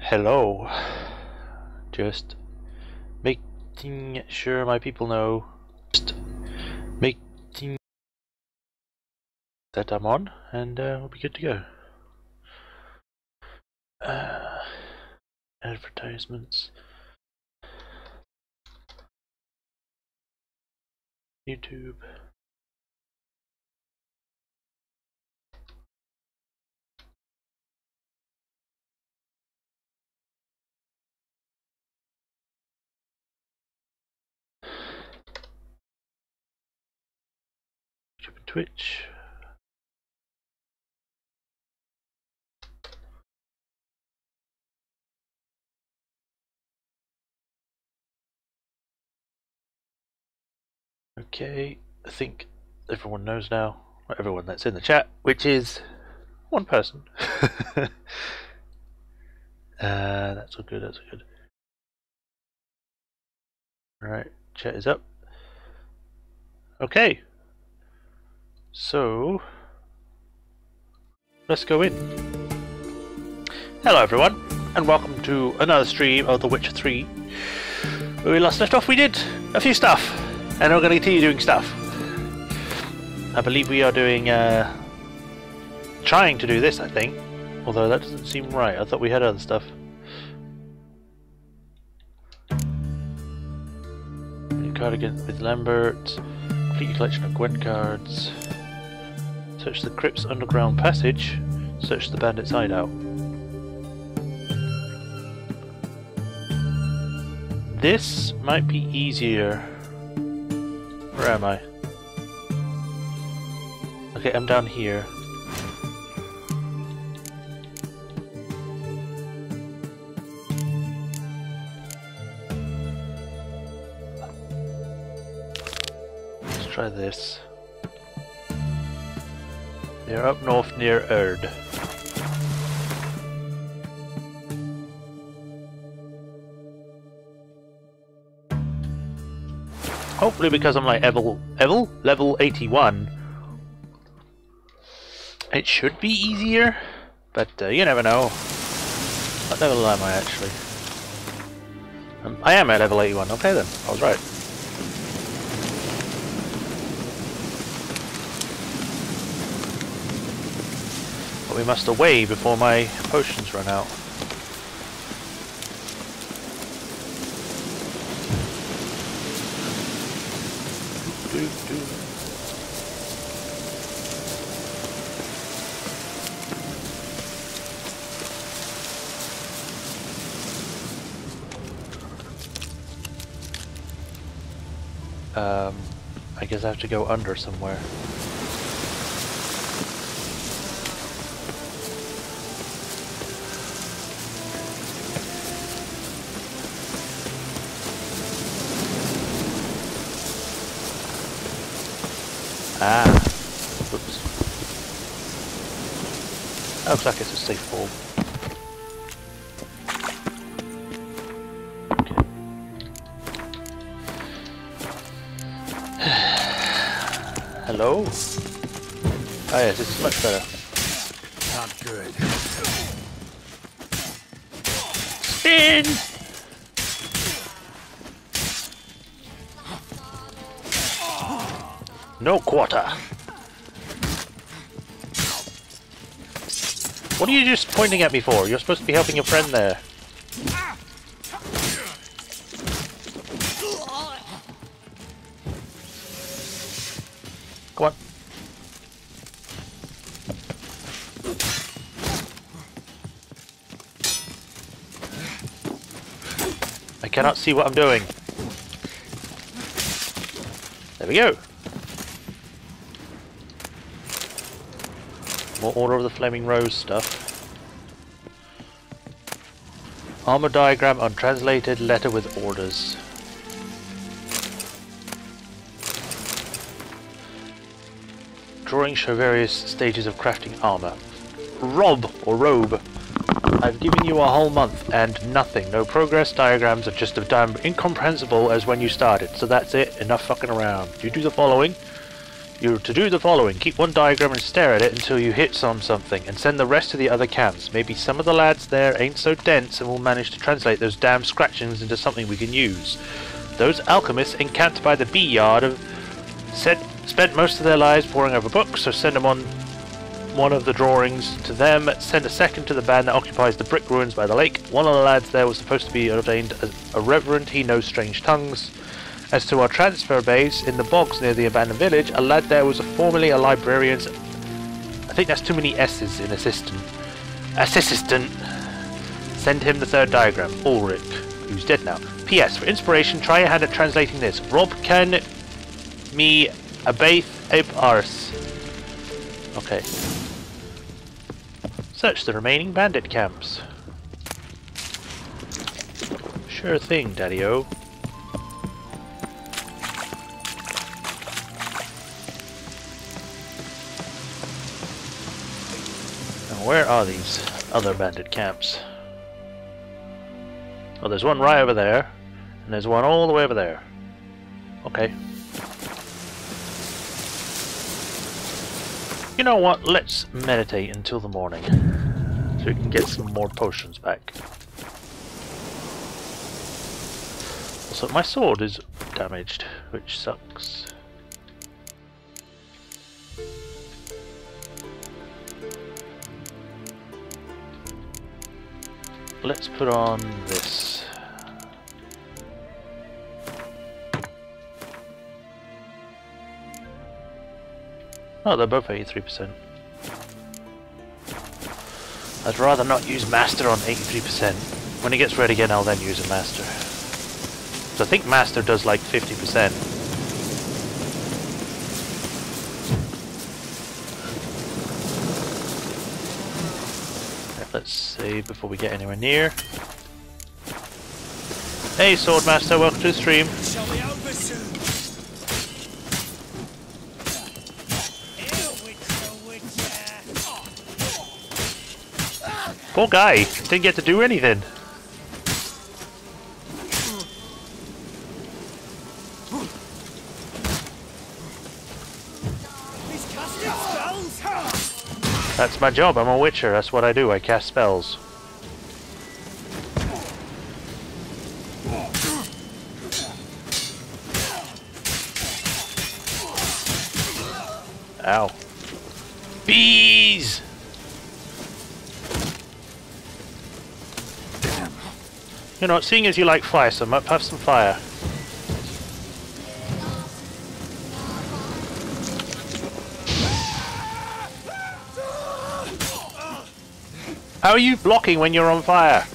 Hello. Just making sure my people know. Just making that I'm on, and we'll be good to go. Advertisements. YouTube. YouTube and Twitch. Okay, I think everyone knows now, or everyone that's in the chat, which is one person. That's all good, that's all good. Alright, chat is up. Okay, so let's go in. Hello everyone, and welcome to another stream of The Witcher 3. Where we last left off, we did a few stuff, and we're going to continue doing stuff. I believe we are doing, trying to do this, I think. Although that doesn't seem right, I thought we had other stuff. New cardigan with Lambert, complete your collection of Gwent cards. Search the crypt's underground passage, search the bandit's hideout. This might be easier. Where am I? Okay, I'm down here. Let's try this. They're up north near Erd. Hopefully, because I'm like level 81, it should be easier, but you never know. What level am I actually? I am at level 81, okay then, I was right. But we must away before my potions run out. I guess I have to go under somewhere. Ah, oops. That looks like it's a safe fall. Hello? Oh yes, this is much better. Not good. Spin! No quarter. What are you just pointing at me for? You're supposed to be helping your friend there. Come on. I cannot see what I'm doing. There we go. More Order of the Flaming Rose stuff. Armor diagram, untranslated, letter with orders. Drawings show various stages of crafting armor. Rob, or robe. I've given you a whole month and nothing. No progress, diagrams are just as damn incomprehensible as when you started. So that's it, enough fucking around. You do the following. You're to do the following. Keep one diagram and stare at it until you hit on something, and send the rest to the other camps. Maybe some of the lads there ain't so dense and will manage to translate those damn scratchings into something we can use. Those alchemists encamped by the bee yard have spent most of their lives poring over books, so send them on one of the drawings to them. Send a second to the band that occupies the brick ruins by the lake. One of the lads there was supposed to be ordained as a reverend. He knows strange tongues. As to our transfer base in the bogs near the abandoned village, a lad there was formerly a librarian. I think that's too many S's in assistant. Assistant. Send him the third diagram. Ulrich, who's dead now. P.S. For inspiration, try your hand at translating this. Rob can me abaith ab ars. Okay. Search the remaining bandit camps. Sure thing, Daddy-O. Now where are these other bandit camps? Oh, there's one right over there, and there's one all the way over there. Okay. You know what? Let's meditate until the morning, so we can get some more potions back. Also, my sword is damaged, which sucks. Let's put on this. Oh, they're both 83%. I'd rather not use Master on 83%. When it gets red again, I'll then use a Master. So I think Master does like 50%. Right, let's save before we get anywhere near. Hey, Swordmaster, welcome to the stream. Shall we over soon? Poor guy, didn't get to do anything. He's casting spells. That's my job, I'm a witcher, that's what I do, I cast spells. Ow. Bees! You know, seeing as you like fire so much, have some fire. How are you blocking when you're on fire?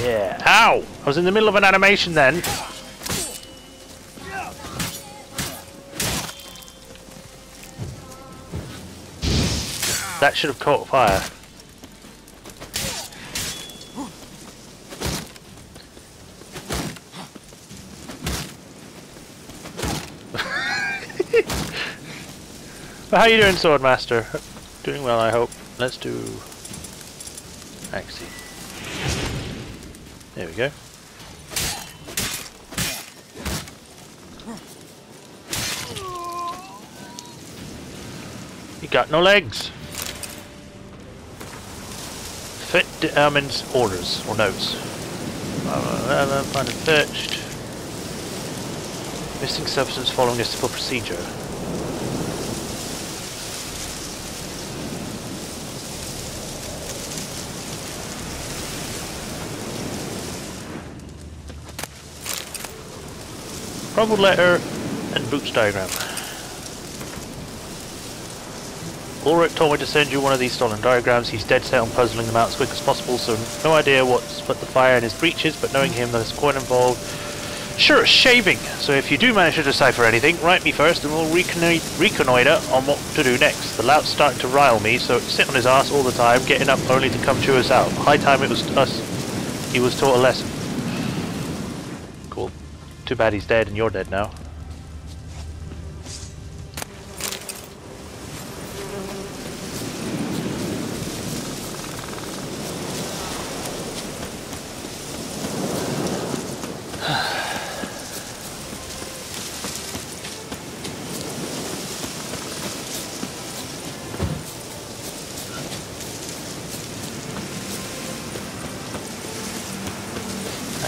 Yeah. Ow! I was in the middle of an animation then. That should have caught fire. Well, how you doing, Swordmaster? Doing well, I hope. Let's do Axie. There we go. You got no legs. Fit determines orders or notes. Find and fetched. Missing substance following a simple procedure. Crumbled letter and boots diagram. Ulrich told me to send you one of these stolen diagrams. He's dead set on puzzling them out as quick as possible, so no idea what's put the fire in his breeches, but knowing him, there's a coin involved. Sure, it's shaving! So if you do manage to decipher anything, write me first and we'll reconnoiter on what to do next. The lout's starting to rile me, so sit on his ass all the time, getting up only to come chew us out. High time it was us. He was taught a lesson. Cool. Too bad he's dead and you're dead now.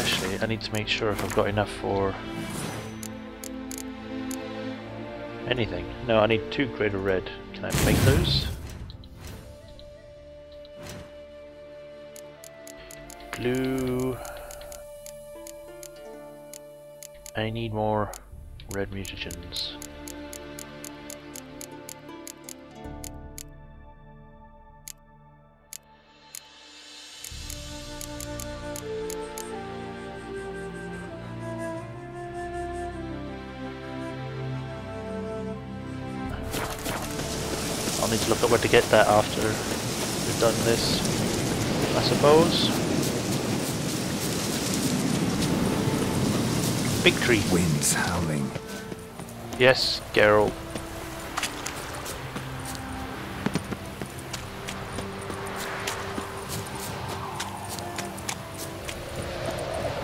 Actually, I need to make sure if I've got enough for anything. No, I need 2 grade of red. Can I make those? Blue. I need more red mutagens. I'll need to look up where to get that after we've done this, I suppose. Big tree. Winds howling. Yes, Geralt.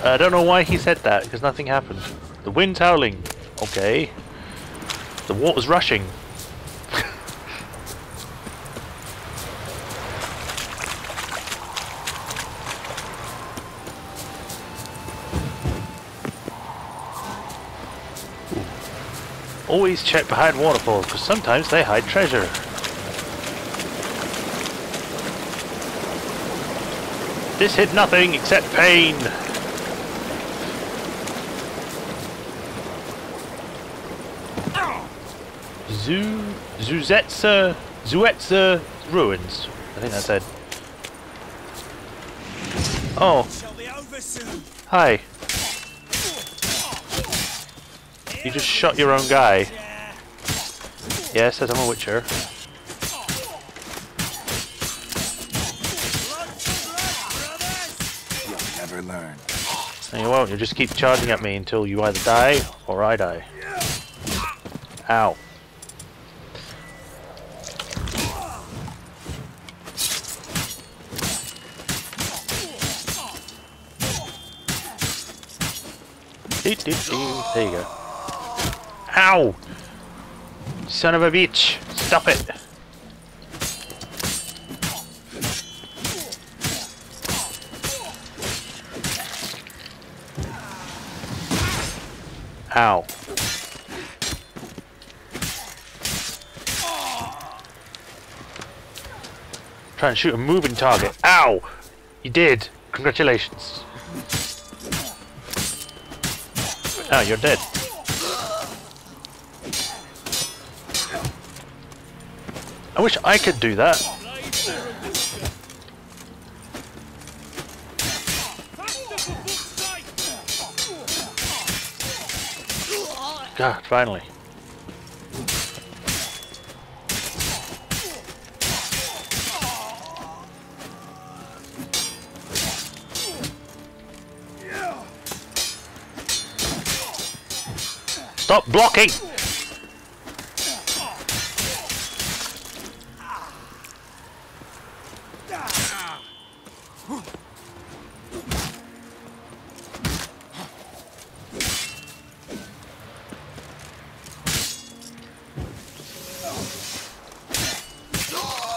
I don't know why he said that, because nothing happened. The wind's howling. Okay. The water's rushing. Always check behind waterfalls, because sometimes they hide treasure. This hid nothing except pain. Zuetza ruins. I think that's it. Oh. Shall be over soon. Hi. You just shot your own guy. Yes, as I'm a witcher. You'll never learn. And you won't, you'll just keep charging at me until you either die or I die. Ow. There you go. Ow! Son of a bitch! Stop it! Ow. Try and shoot a moving target. Ow! You did! Congratulations. Oh, you're dead. I wish I could do that. God, finally. Stop blocking!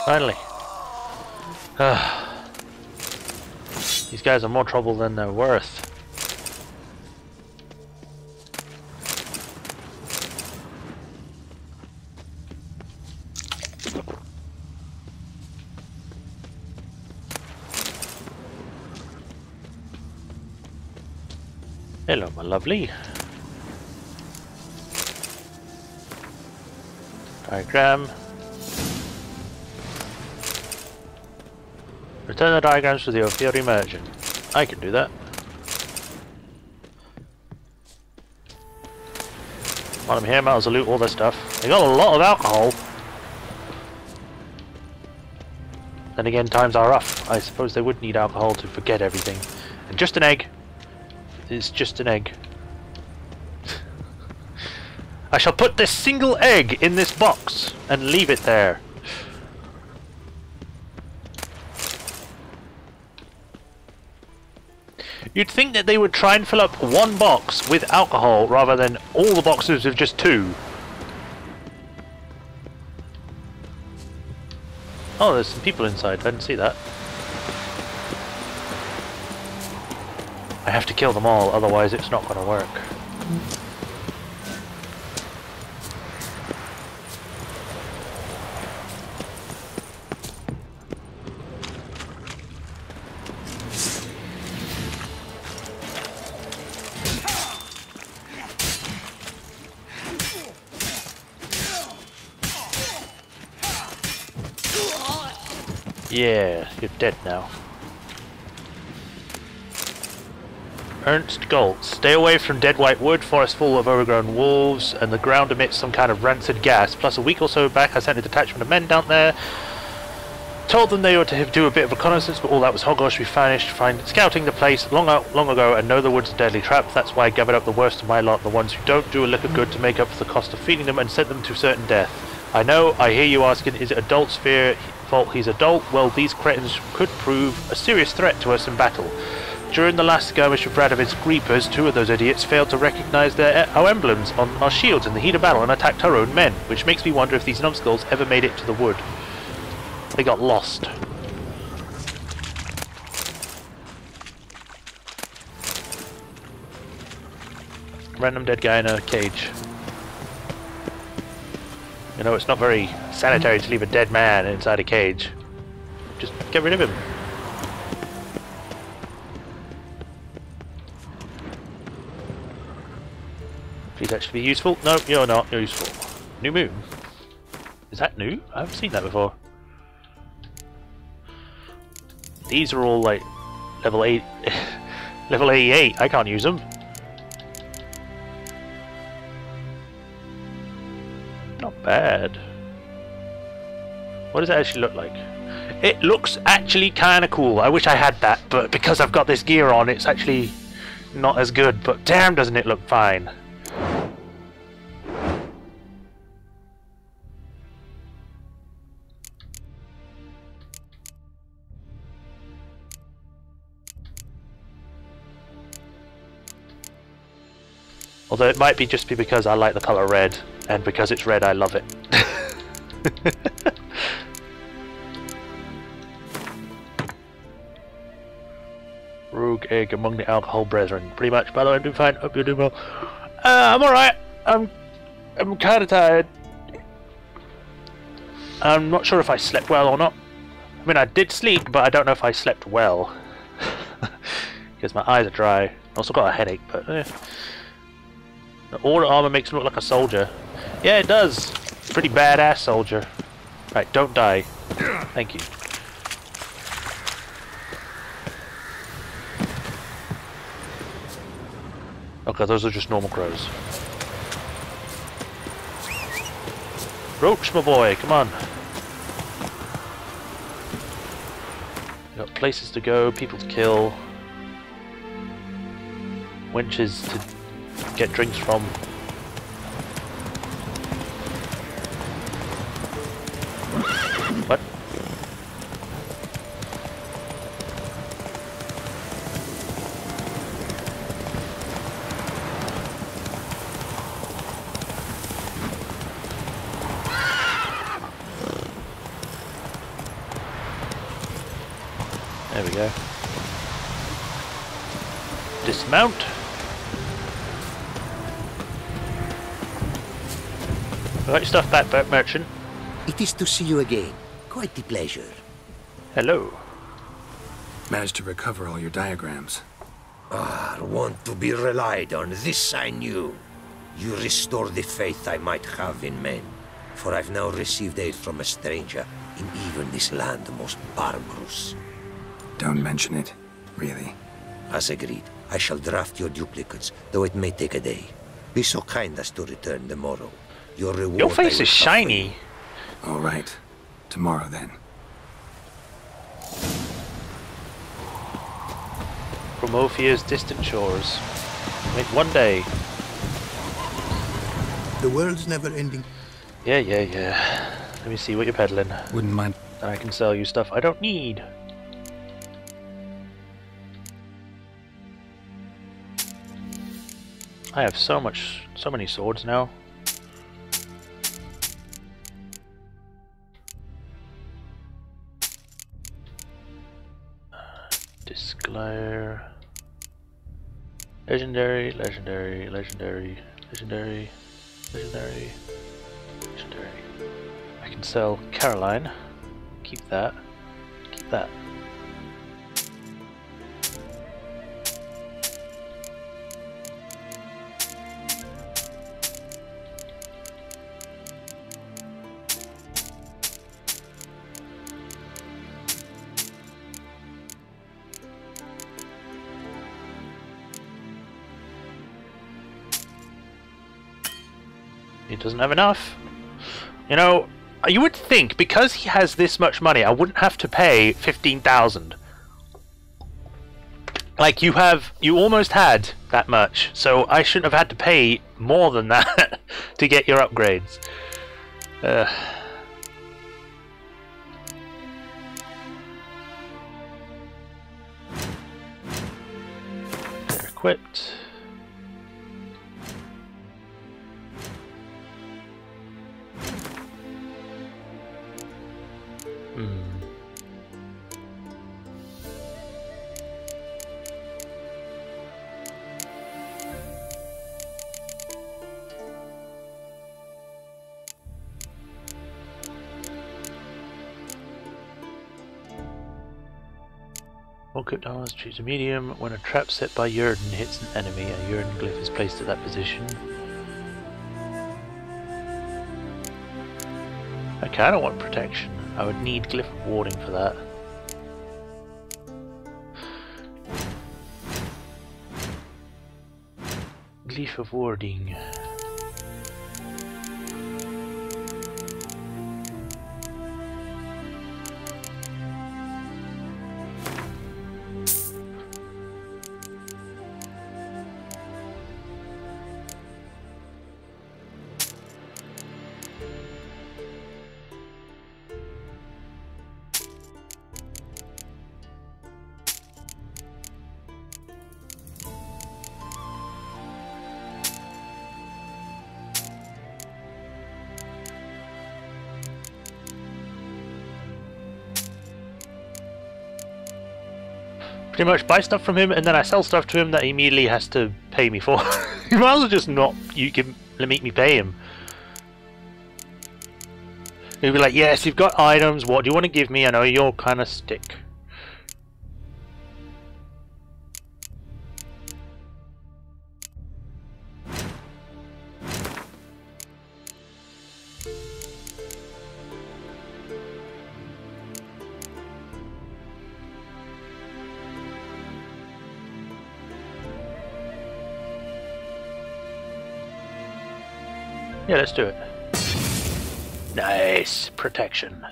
Finally. These guys are more trouble than they're worth. Hello, my lovely. Diagram. Return the diagrams to the Ophiuri merchant. I can do that. While I'm here, might as well loot all their stuff. They got a lot of alcohol. Then again, times are rough. I suppose they would need alcohol to forget everything. And just an egg. It's just an egg. I shall put this single egg in this box and leave it there. You'd think that they would try and fill up one box with alcohol rather than all the boxes with just 2. Oh, there's some people inside. I didn't see that. I have to kill them all, otherwise it's not going to work. Yeah, you're dead now. Ernst Galt. Stay away from dead white wood, forest full of overgrown wolves, and the ground emits some kind of rancid gas. Plus, a week or so back I sent a detachment of men down there. Told them they were to do a bit of reconnaissance, but all that was hogwash. We finished scouting the place long ago and know the wood's a deadly trap. That's why I gathered up the worst of my lot, the ones who don't do a lick of good, to make up for the cost of feeding them, and sent them to certain death. I know, I hear you asking, is it adult's fault he's adult? Well, these cretins could prove a serious threat to us in battle. During the last skirmish with Radovid's Creepers, 2 of those idiots failed to recognize our emblems on our shields in the heat of battle and attacked our own men, which makes me wonder if these numbskulls ever made it to the wood. They got lost. Random dead guy in a cage. You know, it's not very sanitary to leave a dead man inside a cage. Just get rid of him. Please actually be useful. No, you're not useful. New moon. Is that new? I haven't seen that before. These are all like level 8, level 88. I can't use them. Not bad. What does it actually look like? It looks actually kind of cool. I wish I had that, but because I've got this gear on, it's actually not as good. But damn, doesn't it look fine. Although it might just be because I like the colour red, and because it's red I love it. Rogue egg among the alcohol brethren. Pretty much. By the way, I'm doing fine. Hope you're doing well. I'm alright. I'm kind of tired. I'm not sure if I slept well or not. I mean, I did sleep, but I don't know if I slept well. Because my eyes are dry. Also got a headache, but all the armor makes me look like a soldier. Yeah, it does. Pretty badass soldier. Right, don't die. Thank you. Okay, those are just normal crows. Roach, my boy, come on. We've got places to go, people to kill. Wenches to get drinks from. What? There we go. Dismount. Got your stuff back, merchant. It is to see you again. Quite the pleasure. Hello. Managed to recover all your diagrams. Ah, want to be relied on. This I knew. You restore the faith I might have in men. For I've now received aid from a stranger in even this land most barbarous. Don't mention it, really. As agreed, I shall draft your duplicates, though it may take a day. Be so kind as to return tomorrow. Your reward. Your face is shiny. All right. Tomorrow, then. Promothia's distant shores. Wait, one day. The world's never ending. Yeah. Let me see what you're peddling. Wouldn't mind. And I can sell you stuff I don't need. I have so many swords now. Disclare. Legendary, legendary, legendary, legendary, legendary, legendary. I can sell Caroline. Keep that. Keep that. He doesn't have enough. You know, you would think because he has this much money, I wouldn't have to pay 15,000. Like you almost had that much, so I shouldn't have had to pay more than that to get your upgrades. They're equipped. Equipped armors, choose a medium. When a trap set by Yrden hits an enemy, a Yrden glyph is placed at that position. Okay, I don't want protection. I would need glyph of warding for that. Glyph of warding. Pretty much buy stuff from him and then I sell stuff to him that he immediately has to pay me for. You might as well just not make me pay him. He'll be like, yes, you've got items, what do you want to give me? I know you're kind of stick. Yeah, let's do it. Nice protection.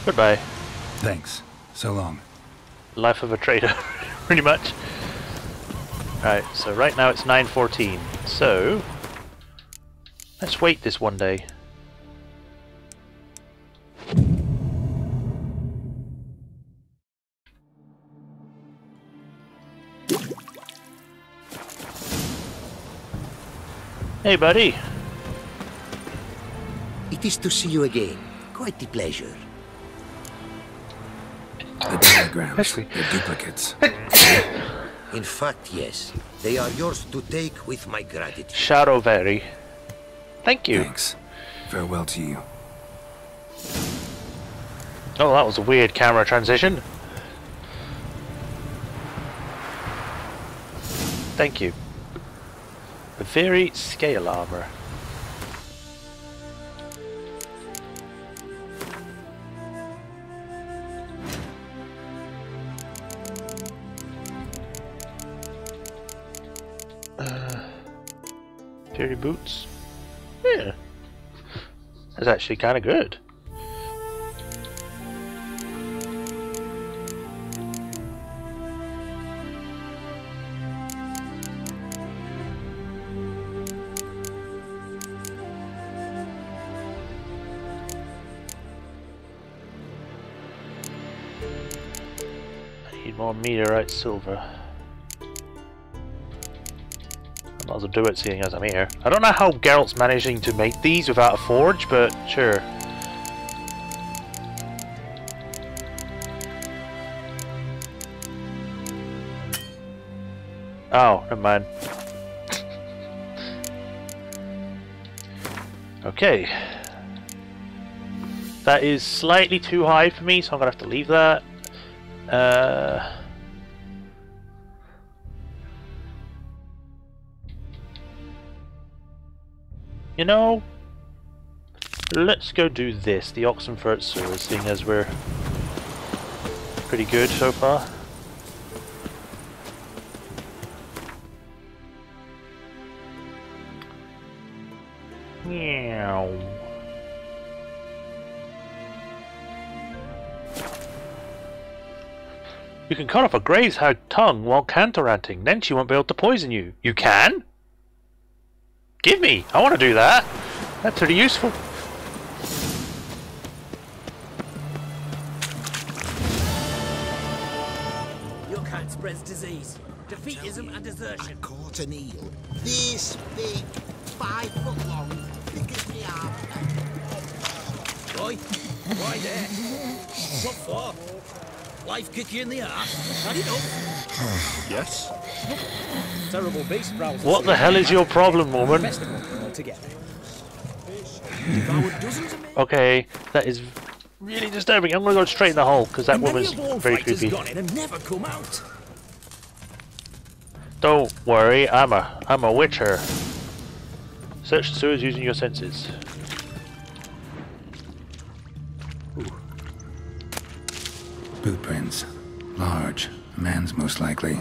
Goodbye. Thanks. So long. Life of a trader, pretty much. Alright, so right now it's 9:14. So let's wait this one day. Hey, buddy. It is to see you again. Quite the pleasure. The diagrams, they're duplicates. In fact, yes. They are yours to take with my gratitude. Shadowberry. Thank you. Thanks. Farewell to you. Oh, that was a weird camera transition. Thank you. A very scale armor. Fury boots. Yeah. That's actually kind of good. More meteorite silver. Might as well do it, seeing as I'm here. I don't know how Geralt's managing to make these without a forge, but sure. Oh, never mind. Okay. That is slightly too high for me, so I'm gonna have to leave that. You know, let's go do this, the Oxenfurt Sewers, seeing as we're pretty good so far. Meow. You can cut off a Grave's tongue while canter-ranting, then she won't be able to poison you. You can? Give me! I want to do that! That's pretty useful. Your kind spreads disease, defeatism and desertion. I caught an eel. This big, 5 foot long, thick as me arm. Boy, why there? What for? Life kick you in the arse? Had enough? Yes? Terrible beast prowls. What the hell is your problem, woman? Festival altogether. Okay, that is really disturbing. I'm gonna go straight in the hole because that woman's very creepy. Gone in and never come out. Don't worry, I'm a witcher. Search the sewers using your senses. Boot prints. Large. A man's most likely.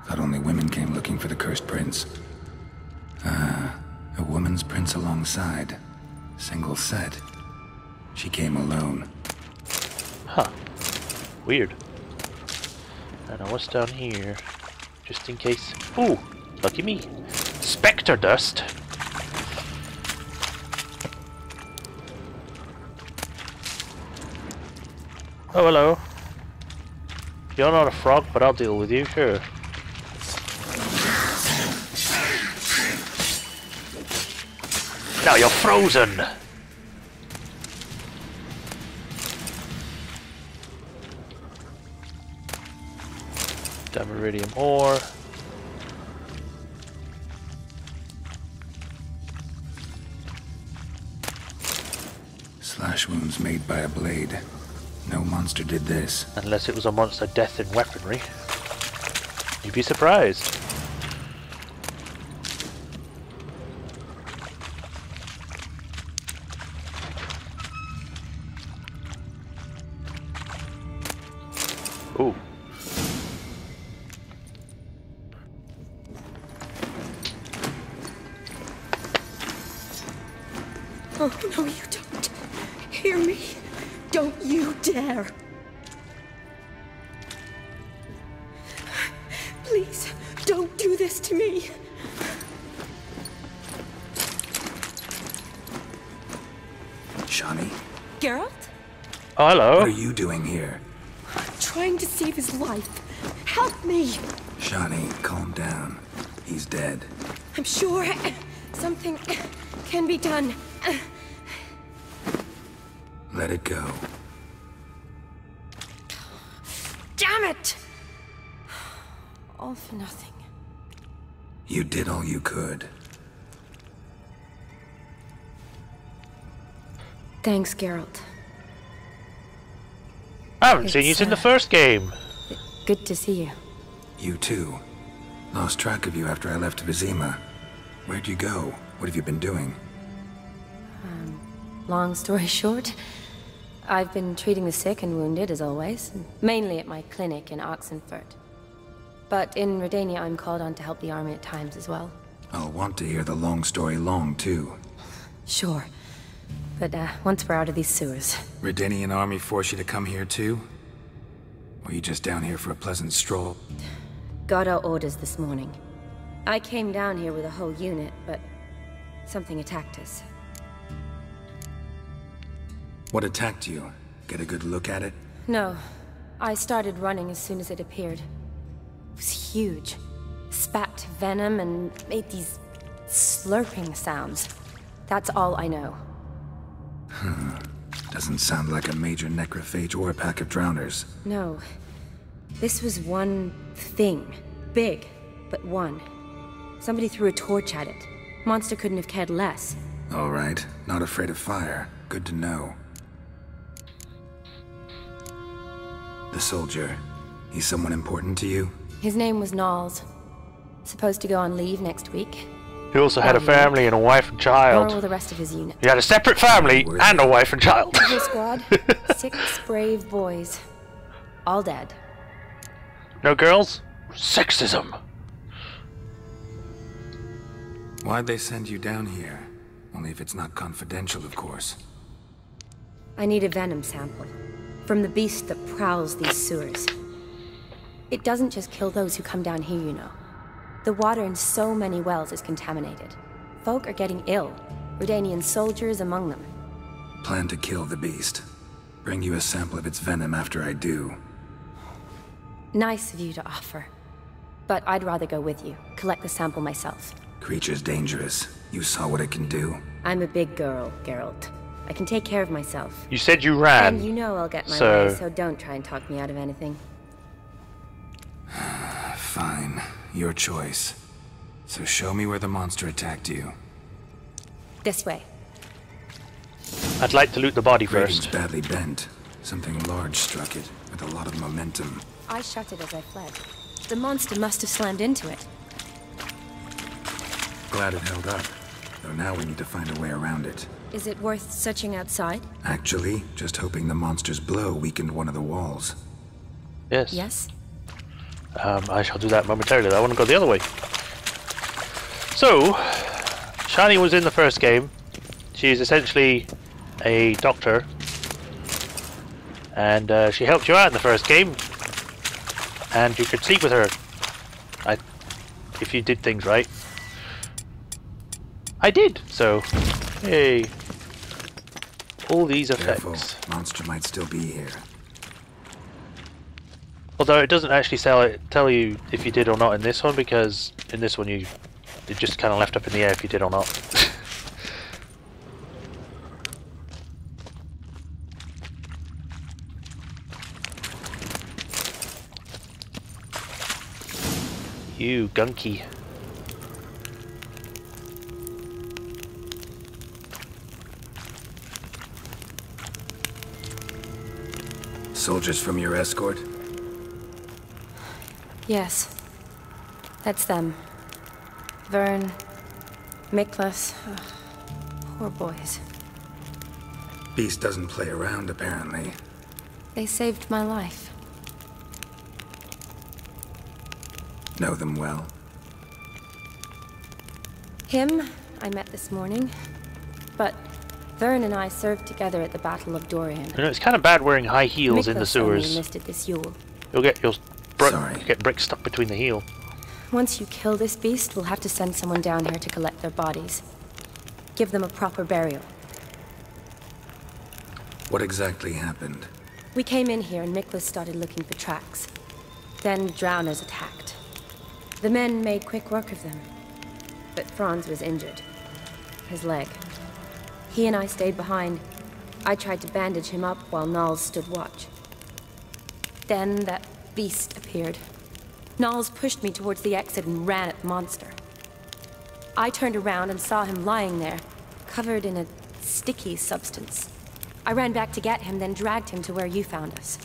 Thought only women came looking for the cursed prints. A woman's prints alongside. Single set. She came alone. Huh. Weird. I don't know what's down here. Just in case. Ooh! Lucky me. Spectre dust! Oh, hello. You're not a frog, but I'll deal with you, sure. Now you're frozen! Damaridium ore. Slash wounds made by a blade. No monster did this. Unless it was a monster death in weaponry. You'd be surprised. Ooh. Oh, no, you don't. Hear me? Don't you dare. Please, don't do this to me. Shani? Geralt? Oh, hello. What are you doing here? Trying to save his life. Help me. Shani, calm down. He's dead. I'm sure something can be done. Let it go. Damn it! All for nothing. You did all you could. Thanks, Geralt. I haven't seen you since the first game. Good to see you. You too. Lost track of you after I left Vizima. Where'd you go? What have you been doing? Long story short, I've been treating the sick and wounded, as always. Mainly at my clinic in Oxenfurt. But in Redania, I'm called on to help the army at times as well. I'll want to hear the long story long, too. Sure. But once we're out of these sewers. Redanian army forced you to come here, too? Or you just down here for a pleasant stroll? Got our orders this morning. I came down here with a whole unit, but something attacked us. What attacked you? Get a good look at it? No. I started running as soon as it appeared. It was huge. spat venom and made these slurping sounds. That's all I know. Doesn't sound like a major necrophage or a pack of drowners. No. This was one thing. Big, but one. Somebody threw a torch at it. Monster couldn't have cared less. All right, not afraid of fire. Good to know. The soldier, he's someone important to you? His name was Knowles. Supposed to go on leave next week. He also had a family and a wife and Or child. all the rest of his unit. He had a separate family and a wife and child. His squad, 6 brave boys. All dead. No girls? Sexism. Why'd they send you down here? Only if it's not confidential, of course. I need a venom sample. From the beast that prowls these sewers. It doesn't just kill those who come down here, you know. The water in so many wells is contaminated. Folk are getting ill. Redanian soldiers among them. Plan to kill the beast. Bring you a sample of its venom after I do. Nice of you to offer. But I'd rather go with you. Collect the sample myself. Creature's dangerous. You saw what it can do. I'm a big girl, Geralt. I can take care of myself. You said you ran. And you know I'll get my so... way, so don't try and talk me out of anything. Fine. Your choice. So show me where the monster attacked you. This way. I'd like to loot the body Rating's first. badly bent. Something large struck it, with a lot of momentum. I shut it as I fled. The monster must have slammed into it. Glad it held up. Though now we need to find a way around it. Is it worth searching outside? Actually, just hoping the monster's blow weakened one of the walls. Yes. Yes? I shall do that momentarily. I want to go the other way. So, Shani was in the first game. She's essentially a doctor. And she helped you out in the first game. And you could sleep with her. If you did things right. I did, so... Hey. All these effects. Careful, monster might still be here. Although it doesn't actually tell you if you did or not in this one, because in this one it just kind of left up in the air if you did or not. You gunky. Soldiers from your escort? Yes. That's them. Vern, Miklas. Poor boys. Beast doesn't play around, apparently. They saved my life. Know them well? Him, I met this morning. But Vern and I served together at the Battle of Dorian. You know, it's kind of bad wearing high heels in the Miklas only sewers. enlisted this Yule. You'll get Sorry. get bricks stuck between the heel. Once you kill this beast, we'll have to send someone down here to collect their bodies. Give them a proper burial. What exactly happened? We came in here and Miklas started looking for tracks. Then drowners attacked. The men made quick work of them. But Franz was injured. His leg. He and I stayed behind. I tried to bandage him up while Knowles stood watch. Then that beast appeared. Knowles pushed me towards the exit and ran at the monster. I turned around and saw him lying there, covered in a sticky substance. I ran back to get him, then dragged him to where you found us.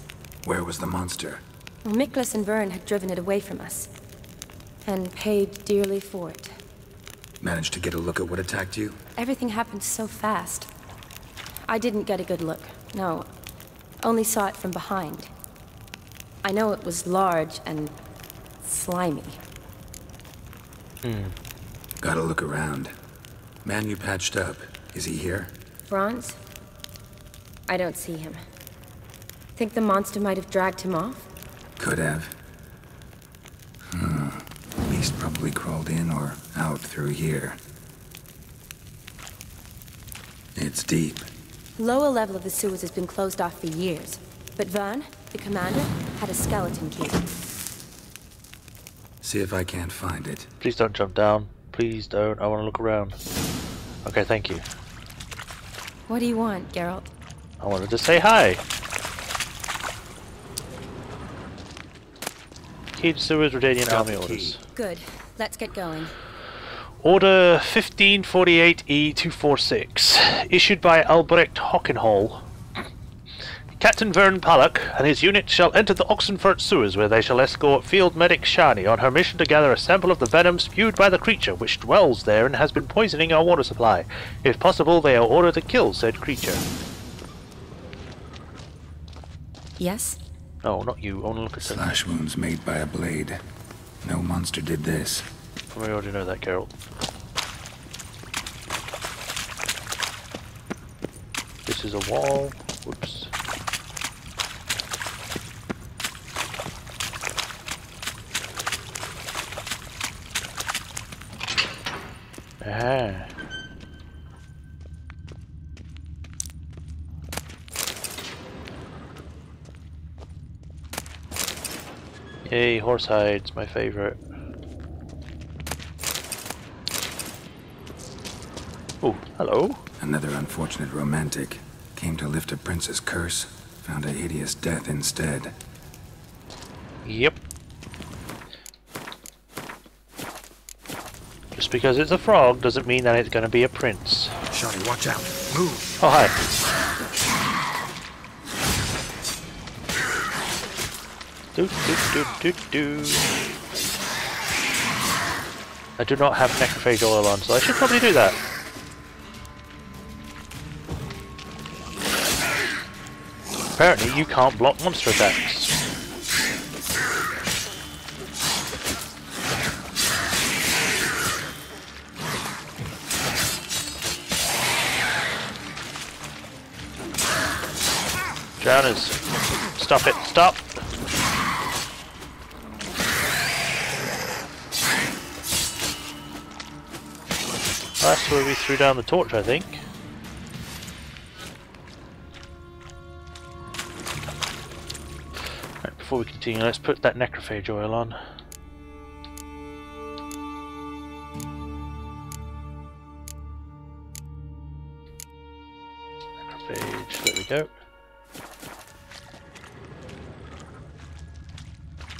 Where was the monster? Miklas and Vern had driven it away from us. And paid dearly for it. Managed to get a look at what attacked you? Everything happened so fast. I didn't get a good look, no. Only saw it from behind. I know it was large and slimy. Gotta look around. Man you patched up, is he here? Franz? I don't see him. Think the monster might have dragged him off? Could have. Beast probably crawled in or out through here. It's deep. Lower level of the sewers has been closed off for years. But Vern, the commander, had a skeleton key. See if I can't find it. Please don't jump down. Please don't. I want to look around. Okay, thank you. What do you want, Geralt? I wanted to say hi. Key to sewers, Redanian army orders. Good. Let's get going. Order 1548E246, issued by Albrecht Hockenhall. Captain Vern Pollock and his unit shall enter the Oxenfurt sewers, where they shall escort Field Medic Shani on her mission to gather a sample of the venom spewed by the creature which dwells there and has been poisoning our water supply. If possible, they are ordered to kill said creature. Yes? No, not you. I want to look at some. Slash wounds made by a blade. No monster did this. We already know that, Geralt. This is a wall. Whoops. Ah. Yay, horse hides, my favorite. Oh, hello. Another unfortunate romantic. Came to lift a prince's curse. Found a hideous death instead. Yep. Just because it's a frog doesn't mean that it's going to be a prince. Shani, watch out. Move. Oh, hi. Do, do, do, do, do. I do not have necrophage oil on, so I should probably do that. Apparently you can't block monster attacks. Drowners. Stop it. Stop. That's where we threw down the torch, I think. Right, before we continue, let's put that necrophage oil on. Necrophage, there we go.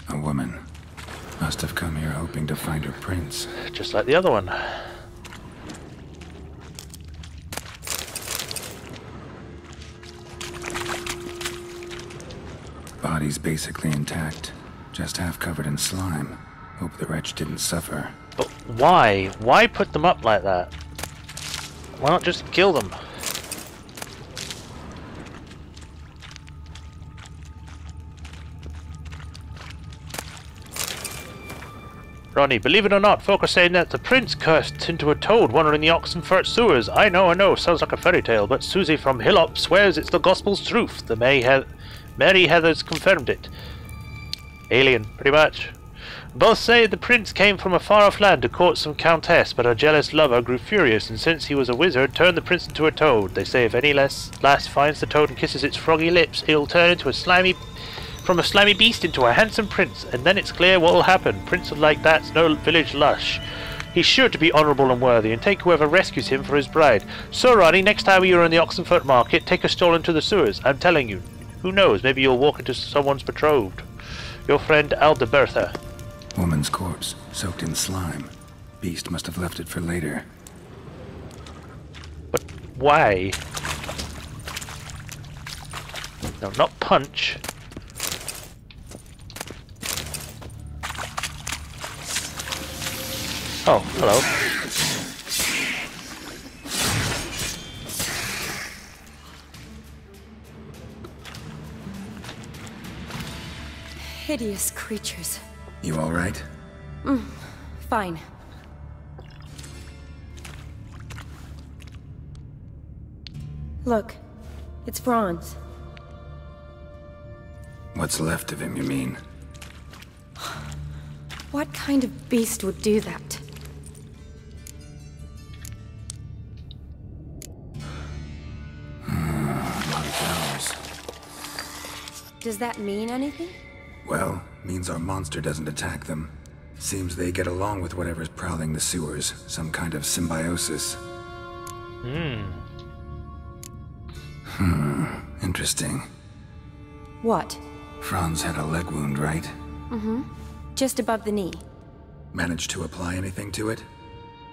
A woman. Must have come here hoping to find her prince. Just like the other one. Body's basically intact. Just half covered in slime. Hope the wretch didn't suffer. But why? Why put them up like that? Why not just kill them? Ronnie, believe it or not, folk are saying that the prince cursed into a toad wandering the Oxenfurt sewers. I know, sounds like a fairy tale, but Susie from Hillop swears it's the gospel's truth. The Mary Heather's confirmed it. Alien, pretty much. Both say the prince came from a far-off land to court some countess, but her jealous lover grew furious, and since he was a wizard, turned the prince into a toad. They say if any lass finds the toad and kisses its froggy lips, it'll turn into from a slimy beast into a handsome prince, and then it's clear what'll happen. Prince like that's no village lush. He's sure to be honourable and worthy, and take whoever rescues him for his bride. So, Ronnie, next time you're in the Oxenfurt market, take a stroll into the sewers. I'm telling you. Who knows, maybe you'll walk into someone's betrothed. Your friend Aldebertha. Woman's corpse, soaked in slime. Beast must have left it for later. But why? No, not punch. Oh, hello. Hideous creatures. You all right? Fine. Look, it's Franz. What's left of him, you mean? What kind of beast would do that? A lot of flowers. Does that mean anything? Well, means our monster doesn't attack them. Seems they get along with whatever's prowling the sewers. Some kind of symbiosis. Interesting. What? Franz had a leg wound, right? Mm-hmm. Just above the knee. Managed to apply anything to it?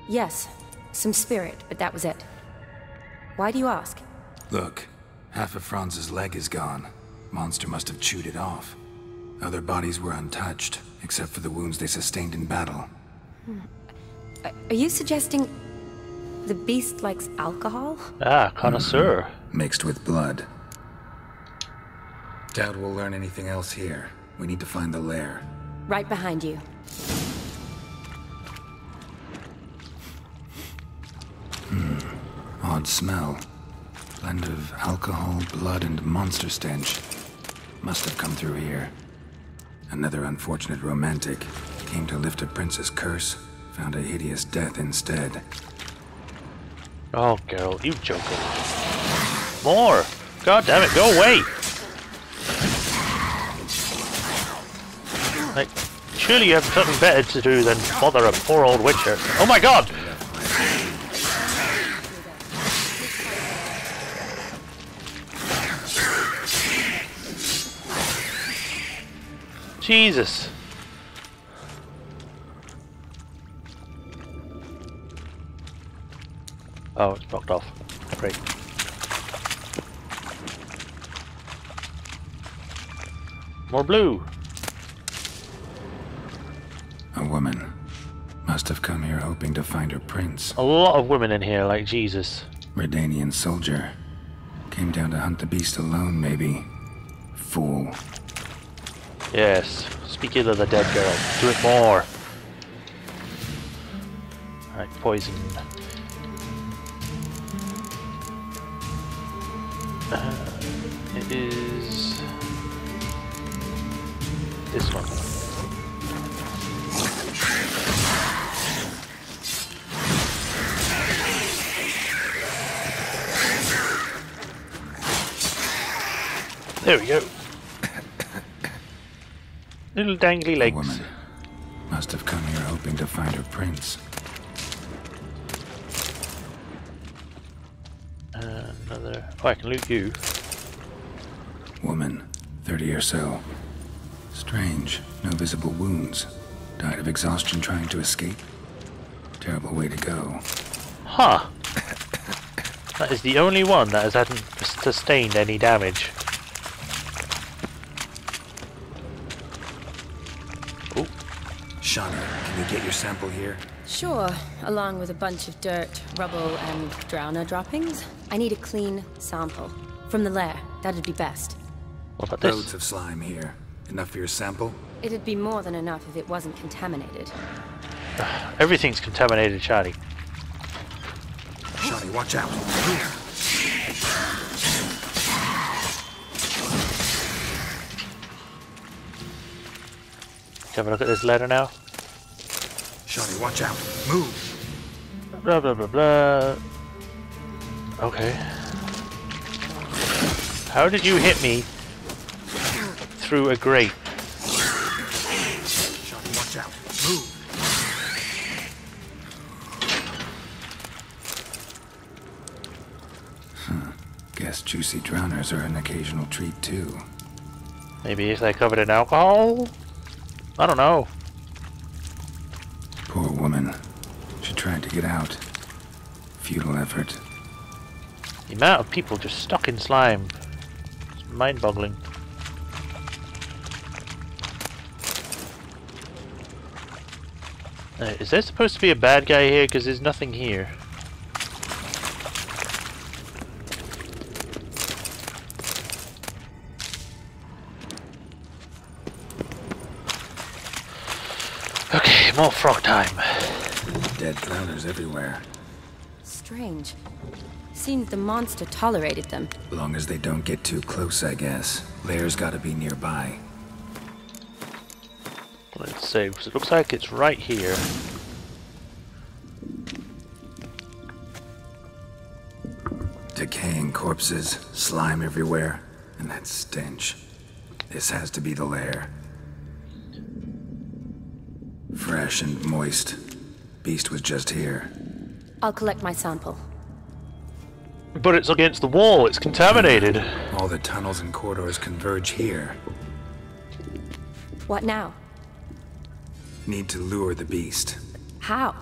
Yes. Some spirit, but that was it. Why do you ask? Look, half of Franz's leg is gone. Monster must have chewed it off. Other bodies were untouched, except for the wounds they sustained in battle. Are you suggesting the beast likes alcohol? Ah, connoisseur. Mixed with blood. Doubt we'll learn anything else here. We need to find the lair. Right behind you. Odd smell. Blend of alcohol, blood, and monster stench. Must have come through here. Another unfortunate romantic. Came to lift a prince's curse. Found a hideous death instead. Oh, girl, you joking. More! God damn it, go away! Like, surely you have something better to do than bother a poor old witcher. Oh my god! Jesus! Oh, it's blocked off. Great. More blue! A woman. Must have come here hoping to find her prince. A lot of women in here, like Jesus. Redanian soldier. Came down to hunt the beast alone, maybe. Fool. Yes. Speak ill of the dead girl. Do it more. Alright, poison. It is this one. There we go. Little dangly legs. A woman. Must have come here hoping to find her prince. Another. Oh, I can loot you. Woman, 30 or so. Strange. No visible wounds. Died of exhaustion trying to escape. Terrible way to go. Huh. That is the only one that hasn't sustained any damage. Oh. Shawnee, can you get your sample here? Sure, along with a bunch of dirt, rubble, and drowner droppings. I need a clean sample. From the lair, that'd be best. What about this? Loads of slime here. Enough for your sample? It'd be more than enough if it wasn't contaminated. Everything's contaminated, Charlie. Shawnee, watch out. Have a look at this letter now. Shawnee, watch out. Move. Blah blah blah blah. Okay. How did you hit me through a grate? Shawnee, watch out. Move. Guess juicy drowners are an occasional treat too. Maybe if they covered in alcohol? I don't know. Poor woman. She tried to get out. Futile effort. The amount of people just stuck in slime. It's mind-boggling. Is there supposed to be a bad guy here? Because there's nothing here. Okay, more frog time. Dead drowners everywhere. Strange. Seemed the monster tolerated them. Long as they don't get too close, I guess. Lair's gotta be nearby. Let's see, because it looks like it's right here. Decaying corpses, slime everywhere, and that stench. This has to be the lair. fresh and moist. Beast was just here. I'll collect my sample. But it's against the wall, it's contaminated. All the tunnels and corridors converge here. What now? Need to lure the beast. How?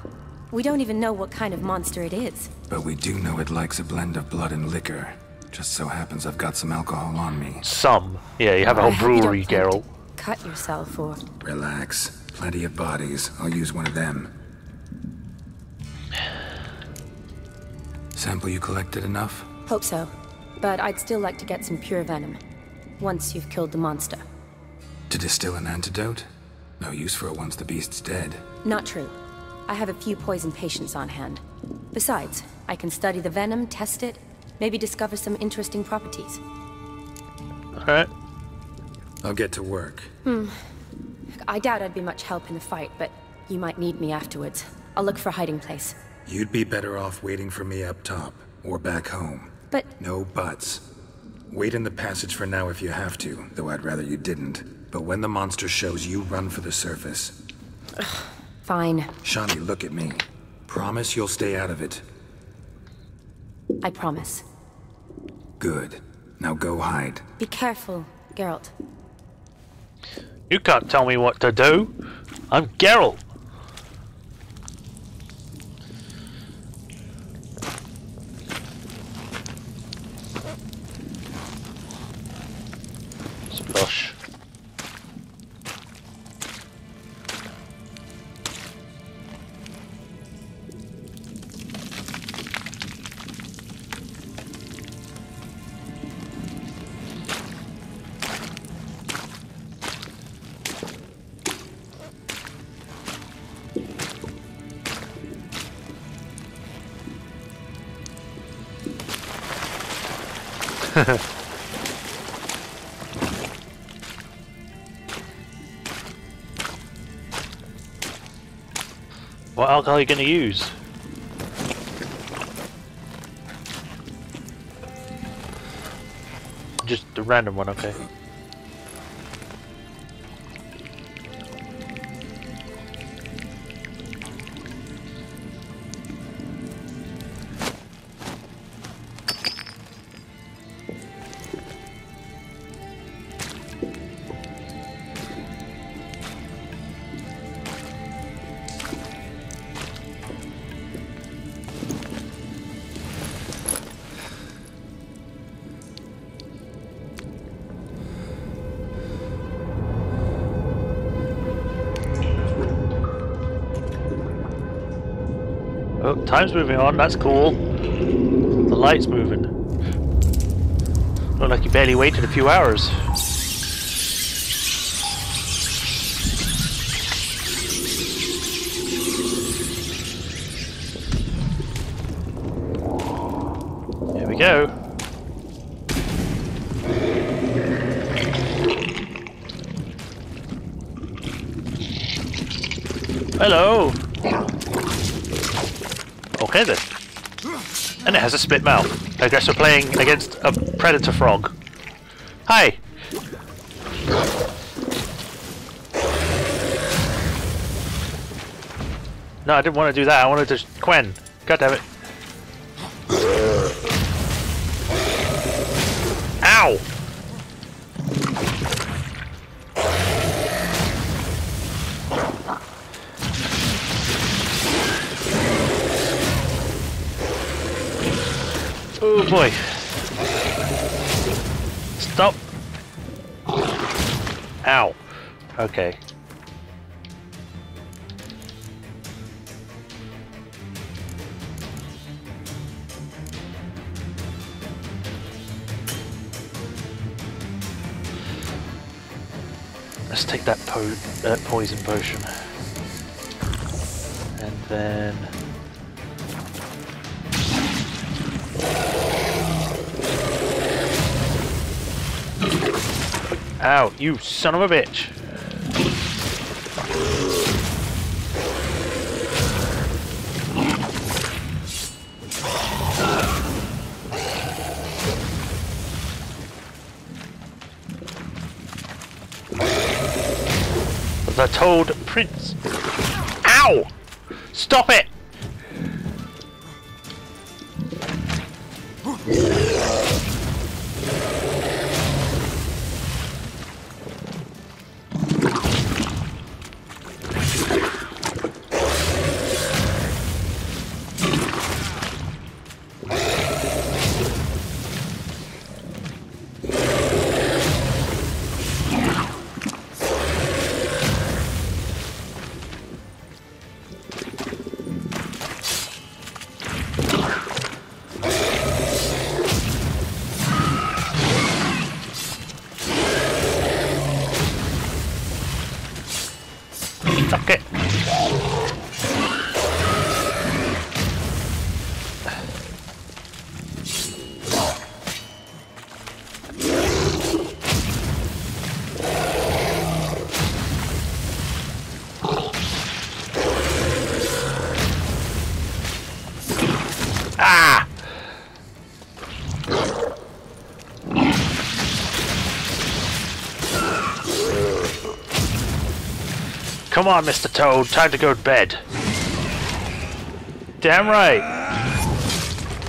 We don't even know what kind of monster it is. But we do know it likes a blend of blood and liquor. Just so happens I've got some alcohol on me. Some. Yeah, you have a whole I hope you brewery, don't plan to Geralt. Cut yourself or... Relax. Plenty of bodies. I'll use one of them. Sample you collected enough? Hope so. But I'd still like to get some pure venom. Once you've killed the monster. To distill an antidote? No use for it once the beast's dead. Not true. I have a few poison patients on hand. Besides, I can study the venom, test it, maybe discover some interesting properties. Alright. I'll get to work. I doubt I'd be much help in the fight, but you might need me afterwards. I'll look for a hiding place. You'd be better off waiting for me up top, or back home. But... No buts. Wait in the passage for now if you have to, though I'd rather you didn't. But when the monster shows, you run for the surface. Fine. Shani, look at me. Promise you'll stay out of it. I promise. Good. Now go hide. Be careful, Geralt. You can't tell me what to do. I'm Geralt. Splosh. What alcohol are you going to use? Just a random one, okay. Oh, time's moving on, that's cool. The light's moving. Look like you barely waited a few hours. Here we go. Hello! Okay then. And it has a split mouth. I guess we're playing against a predator frog. Hi! No, I didn't want to do that. I wanted to Quen. God damn it. Ow! Oh boy. Stop. Ow. Okay. Let's take that poison potion. And then... Ow, you son of a bitch! The Toad Prince! Ow! Stop it! Okay. Ah! Come on, Mr. Toad, time to go to bed. Damn right.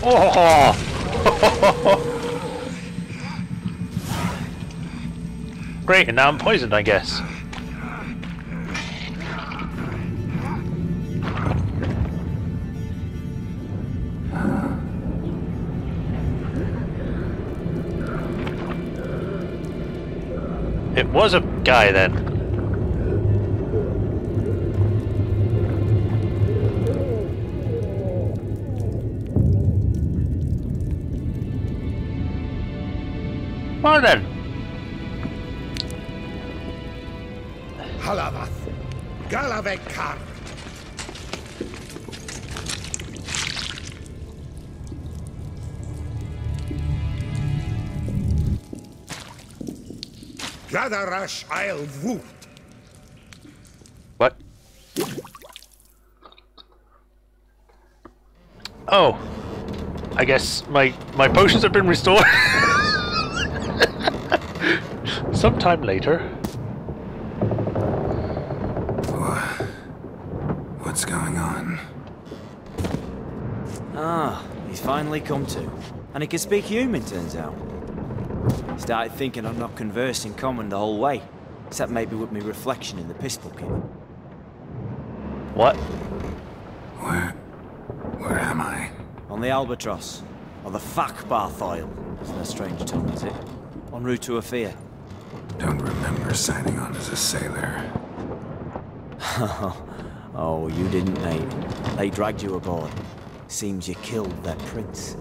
Oh! Great, and now I'm poisoned, I guess. It was a guy then. Well then. Halavath, Galavekar. Gadarash I'll Woot. What? Oh. I guess my potions have been restored. Sometime later. What's going on? Ah, he's finally come to. And he can speak human, turns out. Started thinking I'd not conversed in common the whole way. Except maybe with me reflection in the pistol kit. What? Where am I? On the Albatross. Or the Fakbarth Oil, as their strange tongue is it. En route to Afia. Don't remember signing on as a sailor. Oh, you didn't, mate. They dragged you aboard. Seems you killed their prince.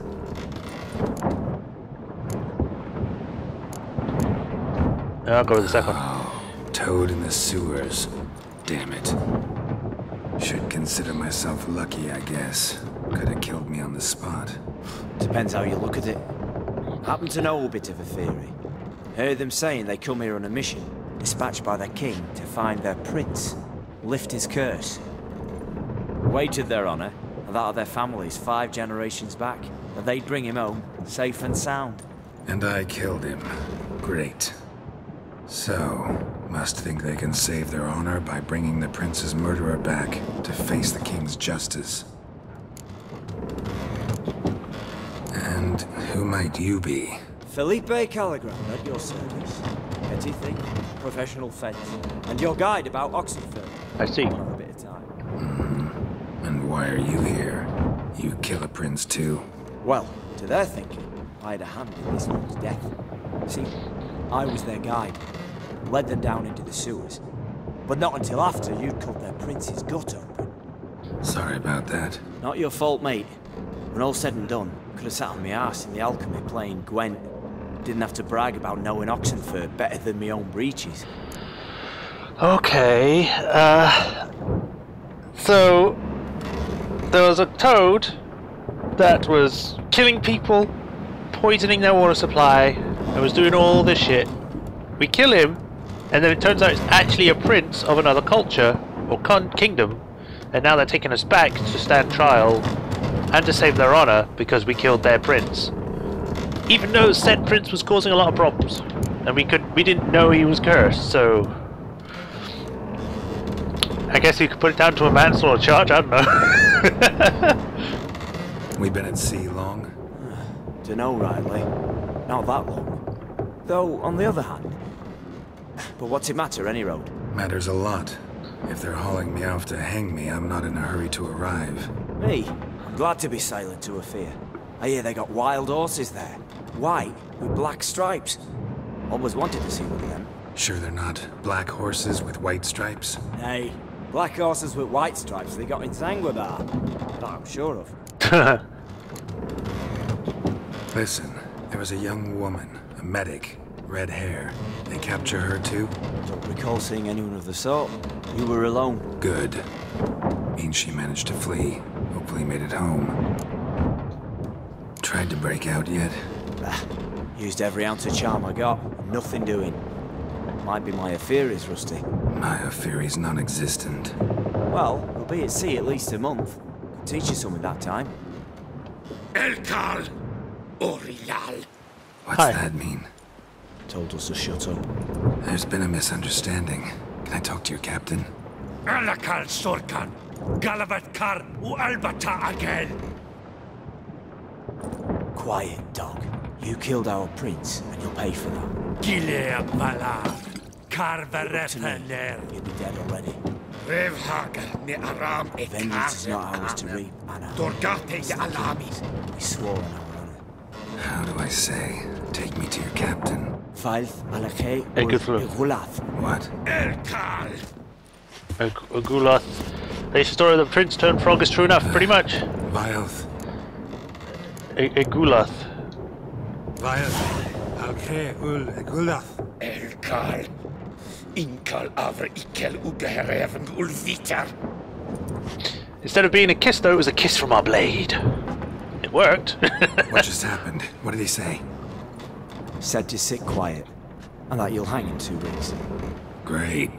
I'll go with the second one. Oh, Toad in the sewers. Damn it. Should consider myself lucky, I guess. Could have killed me on the spot. Depends how you look at it. Happen to know a bit of a theory. Heard them saying they come here on a mission, dispatched by their king to find their prince, lift his curse. Wagered their honor, and that of their families 5 generations back, that they'd bring him home, safe and sound. And I killed him. Great. So, must think they can save their honor by bringing the prince's murderer back to face the king's justice. And who might you be? Felipe Caligram, at your service. Petty thief, professional fence, and your guide about Oxenford. I see. One of a bit of time. And why are you here? You kill a prince too? Well, to their thinking, I had a hand in this one's death. See, I was their guide, led them down into the sewers. But not until after you'd cut their prince's gut open. Sorry about that. Not your fault, mate. When all said and done, could have sat on my arse in the alchemy playing Gwent. Didn't have to brag about knowing Oxenford better than my own breeches. Okay, so there was a toad that was killing people, poisoning their water supply, and was doing all this shit. We kill him, and then it turns out it's actually a prince of another culture, or kingdom, and now they're taking us back to stand trial and to save their honor because we killed their prince. Even though said prince was causing a lot of problems, and we didn't know he was cursed, so I guess you could put it down to a manslaughter charge, I don't know. We been at sea long? Dunno rightly. Not that long. Though, on the other hand... But what's it matter, any road? Matters a lot. If they're hauling me off to hang me, I'm not in a hurry to arrive. Me? I'm glad to be sailing to Ophir. I hear they got wild horses there. White, with black stripes. Always wanted to see one of them. Sure they're not black horses with white stripes? Hey, black horses with white stripes they got in Sanguibar. That I'm sure of. Listen, there was a young woman, a medic, red hair. They capture her too? Don't recall seeing anyone of the sort. You were alone. Good. Means she managed to flee. Hopefully made it home. Tried to break out yet? Used every ounce of charm I got. Nothing doing. Might be my Ophir is rusty. My Ophir is non-existent. Well, we'll be at sea at least a month. Could teach you something that time. Elkal Orilal. What's Hi. that mean? Told us to shut up. There's been a misunderstanding. Can I talk to your captain? Alakal Sorkan. Galavat Kar U Albata again. Quiet, dog. You killed our prince, and you'll pay for that. Gilea Bala. To me, Karvarefaner. you'll be dead already. Revhaga ne Aram Vengeance is not ours to reap, Anna. Dorgate de Alamis. We swore on our honor. How do I say? Take me to your captain. Falth alakhe Hey, good for- Gulath. What? Elkal. A Gulath. The story of the prince turned frog is true enough, pretty much. Vilth. A Gulath. Vilth. Alke ul Gulath. Elkal. Inkal avre ikel ugehereven ulviter. Instead of being a kiss, though, it was a kiss from our blade. It worked. What just happened? What did he say? Said to sit quiet, and that you'll hang in 2 weeks. Great.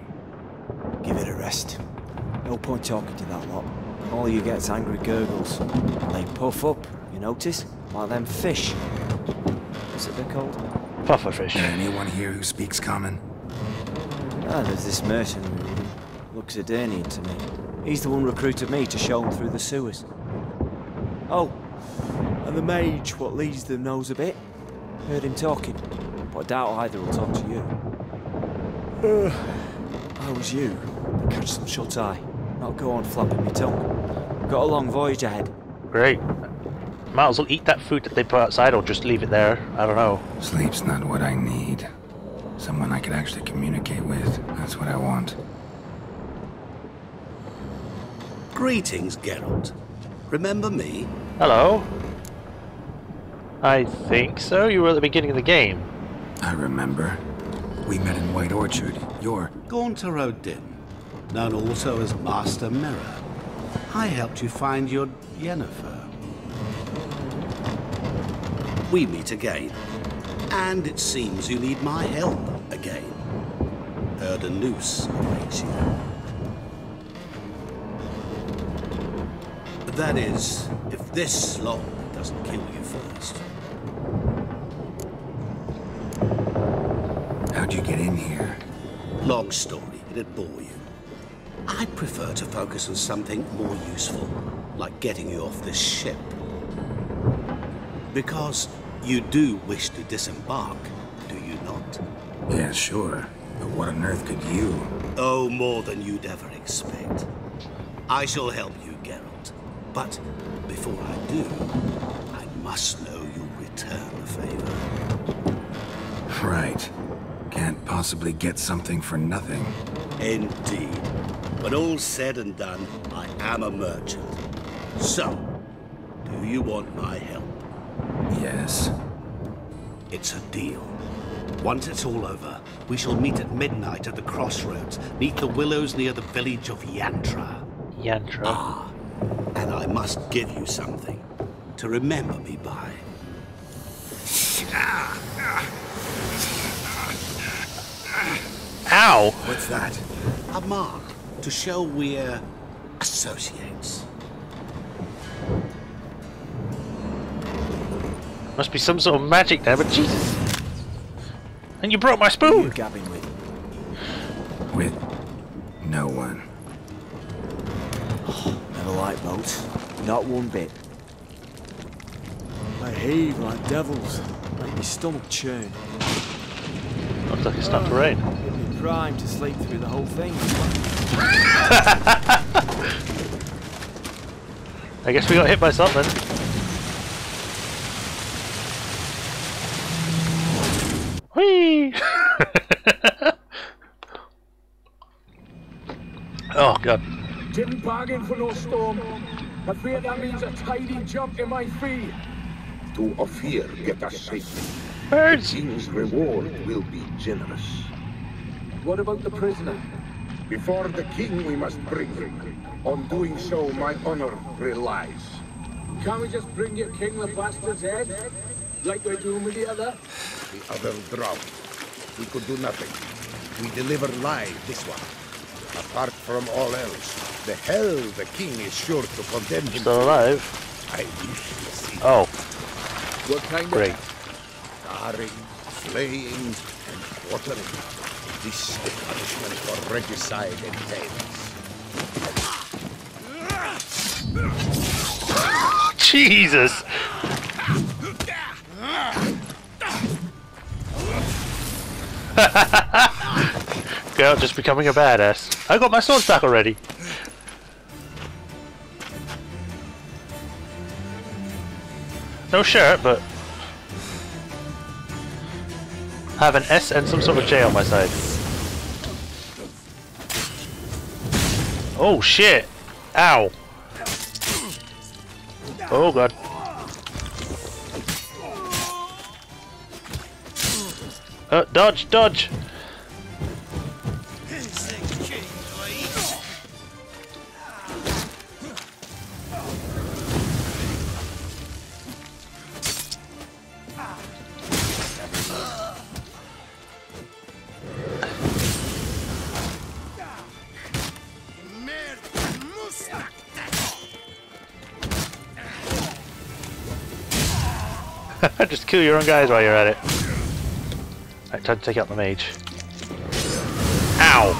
Give it a rest. No point talking to that lot. All you get's angry gurgles. And they puff up, you notice? Like them fish. What's it they're called? Pufferfish. Anyone here who speaks common? Ah, there's this mercenary with him. Looks Adernian to me. He's the one recruited me to show him through the sewers. Oh, and the mage what leads them knows a bit. Heard him talking, but I doubt either will talk to you. How was you? Catch some shut-eye. Not go on flapping me tongue. Got a long voyage ahead. Great. Might as well eat that food that they put outside or just leave it there. I don't know. Sleep's not what I need. Someone I could actually communicate with. That's what I want. Greetings, Geralt. Remember me? Hello? I think so. You were at the beginning of the game. I remember. We met in White Orchard. You're... Gaunter Odin, known also as Master Mirror. I helped you find your Yennefer. We meet again. And it seems you need my help again. Heard a noose awaits you. That is, if this slog doesn't kill you first. How'd you get in here? Long story, it'd bore you. I'd prefer to focus on something more useful, like getting you off this ship. Because you do wish to disembark, do you not? Yeah, sure. But what on earth could you? Oh, more than you'd ever expect. I shall help you, Geralt. But before I do, I must know you'll return the favor. Right. Can't possibly get something for nothing. Indeed. When all's said and done, I am a merchant. So, do you want my help? Yes. It's a deal. Once it's all over, we shall meet at midnight at the crossroads, neath the willows near the village of Yantra. Yantra. Ah, and I must give you something to remember me by. Ow! What's that? A mark to show we're associates. Must be some sort of magic there, but Jesus! And you broke my Who are you spoon! gabbing with? With no one. like boats. Not one bit. They heave like devils. Make me stomach churn. Looks like it's starting to rain. You'd be primed to sleep through the whole thing. I guess we got hit by something. Whee! Oh god. Didn't bargain for no storm. I fear that means a tidy jump in my fee. To Ophir get us safely. Birds! The king's reward will be generous. What about the prisoner? Before the king we must bring him. On doing so, my honor relies. Can't we just bring your king the bastard's head? Like we're doing with the other? The other drowned. We could do nothing. We deliver live this one. Apart from all else, the hell the king is sure to condemn him. Still alive? I wish to see. Oh. What kind Great. of... Scarring, flaying, and quartering. This the punishment for regicide entails. Jesus! Girl, just becoming a badass. I got my swords back already. No shirt, but I have an S and some sort of J on my side. Oh shit! Ow! Oh god. Dodge! Dodge! Just kill your own guys while you're at it. Right, time to take out the mage. Ow!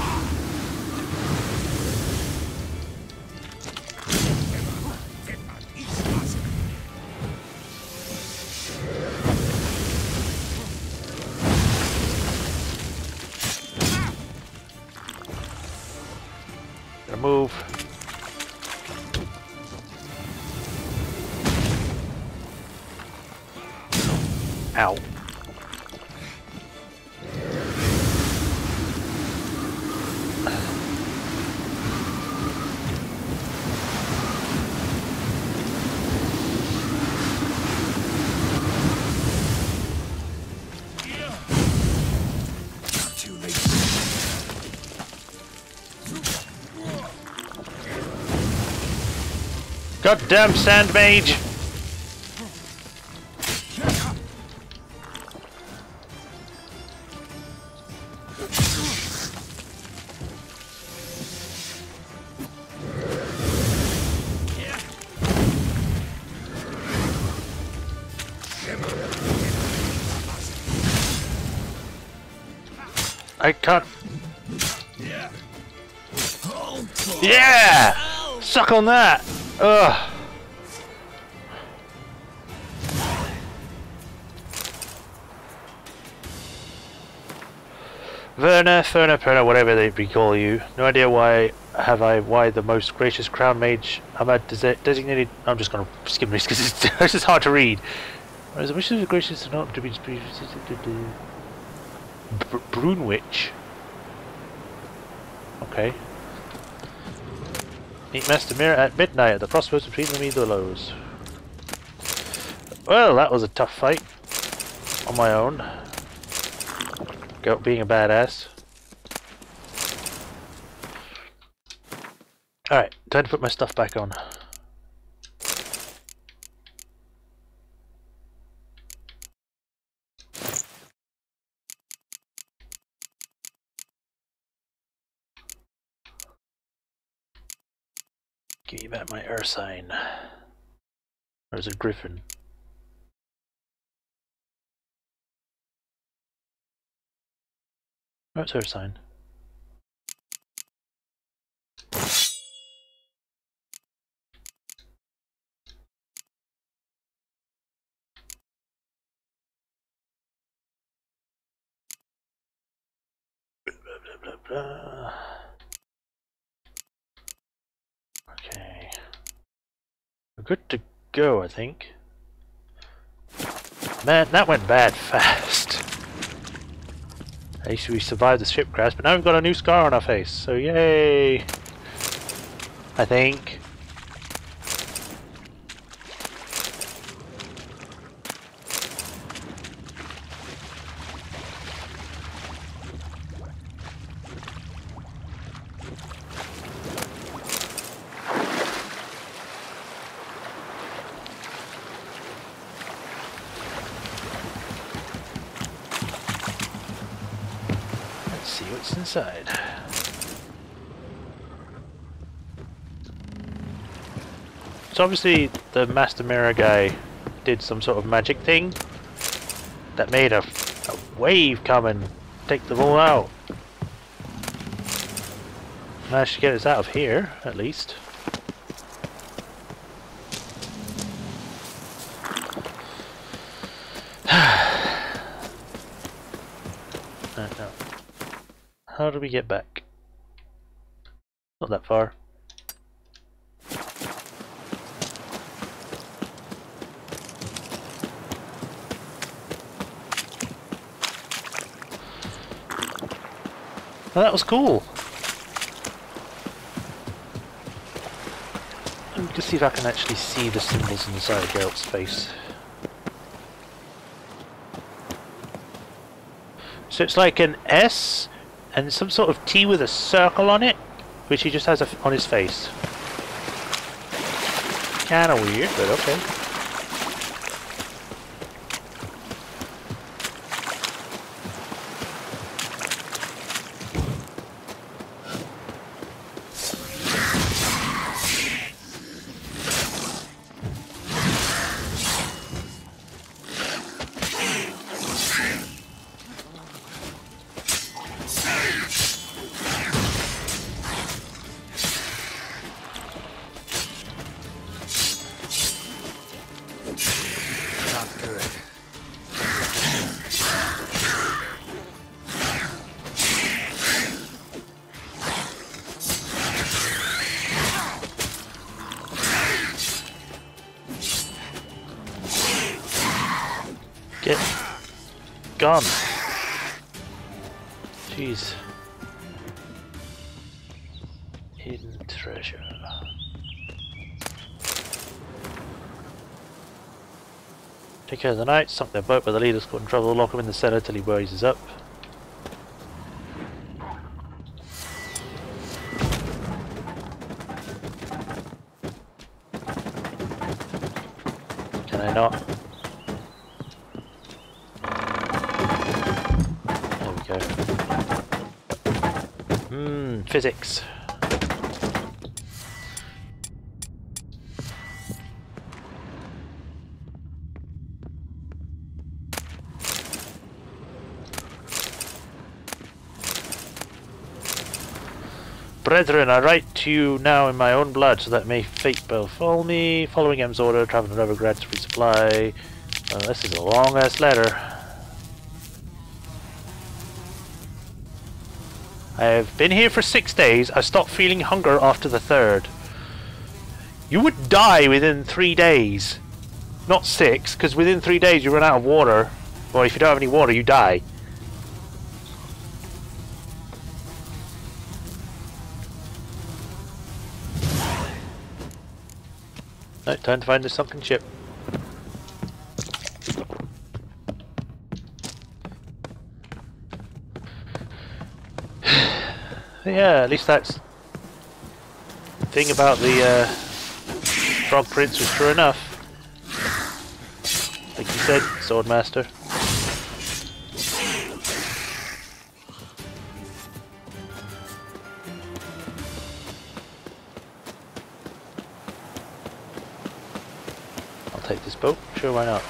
Gotta move. Ow. Goddamn sand mage! I can't. Yeah! Suck on that! Ugh! Ferna, whatever they call you. No idea why the most gracious crown mage Ahmad designated. I'm just gonna skip this because it's just hard to read. Whereas the wishes of gracious not to be Brunwich. Okay. Meet Master Mirror at midnight at the crossroads between the Meadows. Well, that was a tough fight on my own. Being a badass. Alright, time to put my stuff back on. Give me back my Ursine. There's a griffin. Where's Ursine? Okay. We're good to go, I think. Man, that went bad fast. At least we survived the ship crash, but now we've got a new scar on our face, so yay! I think. What's inside? So obviously the Master Mirror guy did some sort of magic thing that made a wave come and take them all out. Managed to get us out of here, at least. No. How do we get back? Not that far. Well, that was cool. Let me just see if I can actually see the symbols inside Geralt's face. So it's like an S and some sort of T with a circle on it, which he just has on his face. Kinda weird, but okay. Get gone. Jeez. Hidden treasure. Take care of the knights, sunk their boat, but the leader's got in trouble. Lock him in the cellar till he rises up. Can I not? Physics. Brethren, I write to you now in my own blood, so that may fate befall me. Following M's order, travel to Novigrad to resupply. This is a long ass letter. I have been here for 6 days. I stopped feeling hunger after the 3rd. You would die within 3 days. Not 6, because within 3 days you run out of water. Or if you don't have any water, you die. No, time to find the sunken ship. Yeah, at least that's the thing about the Frog Prince was true enough. Like you said, Swordmaster. I'll take this boat. Sure, why not?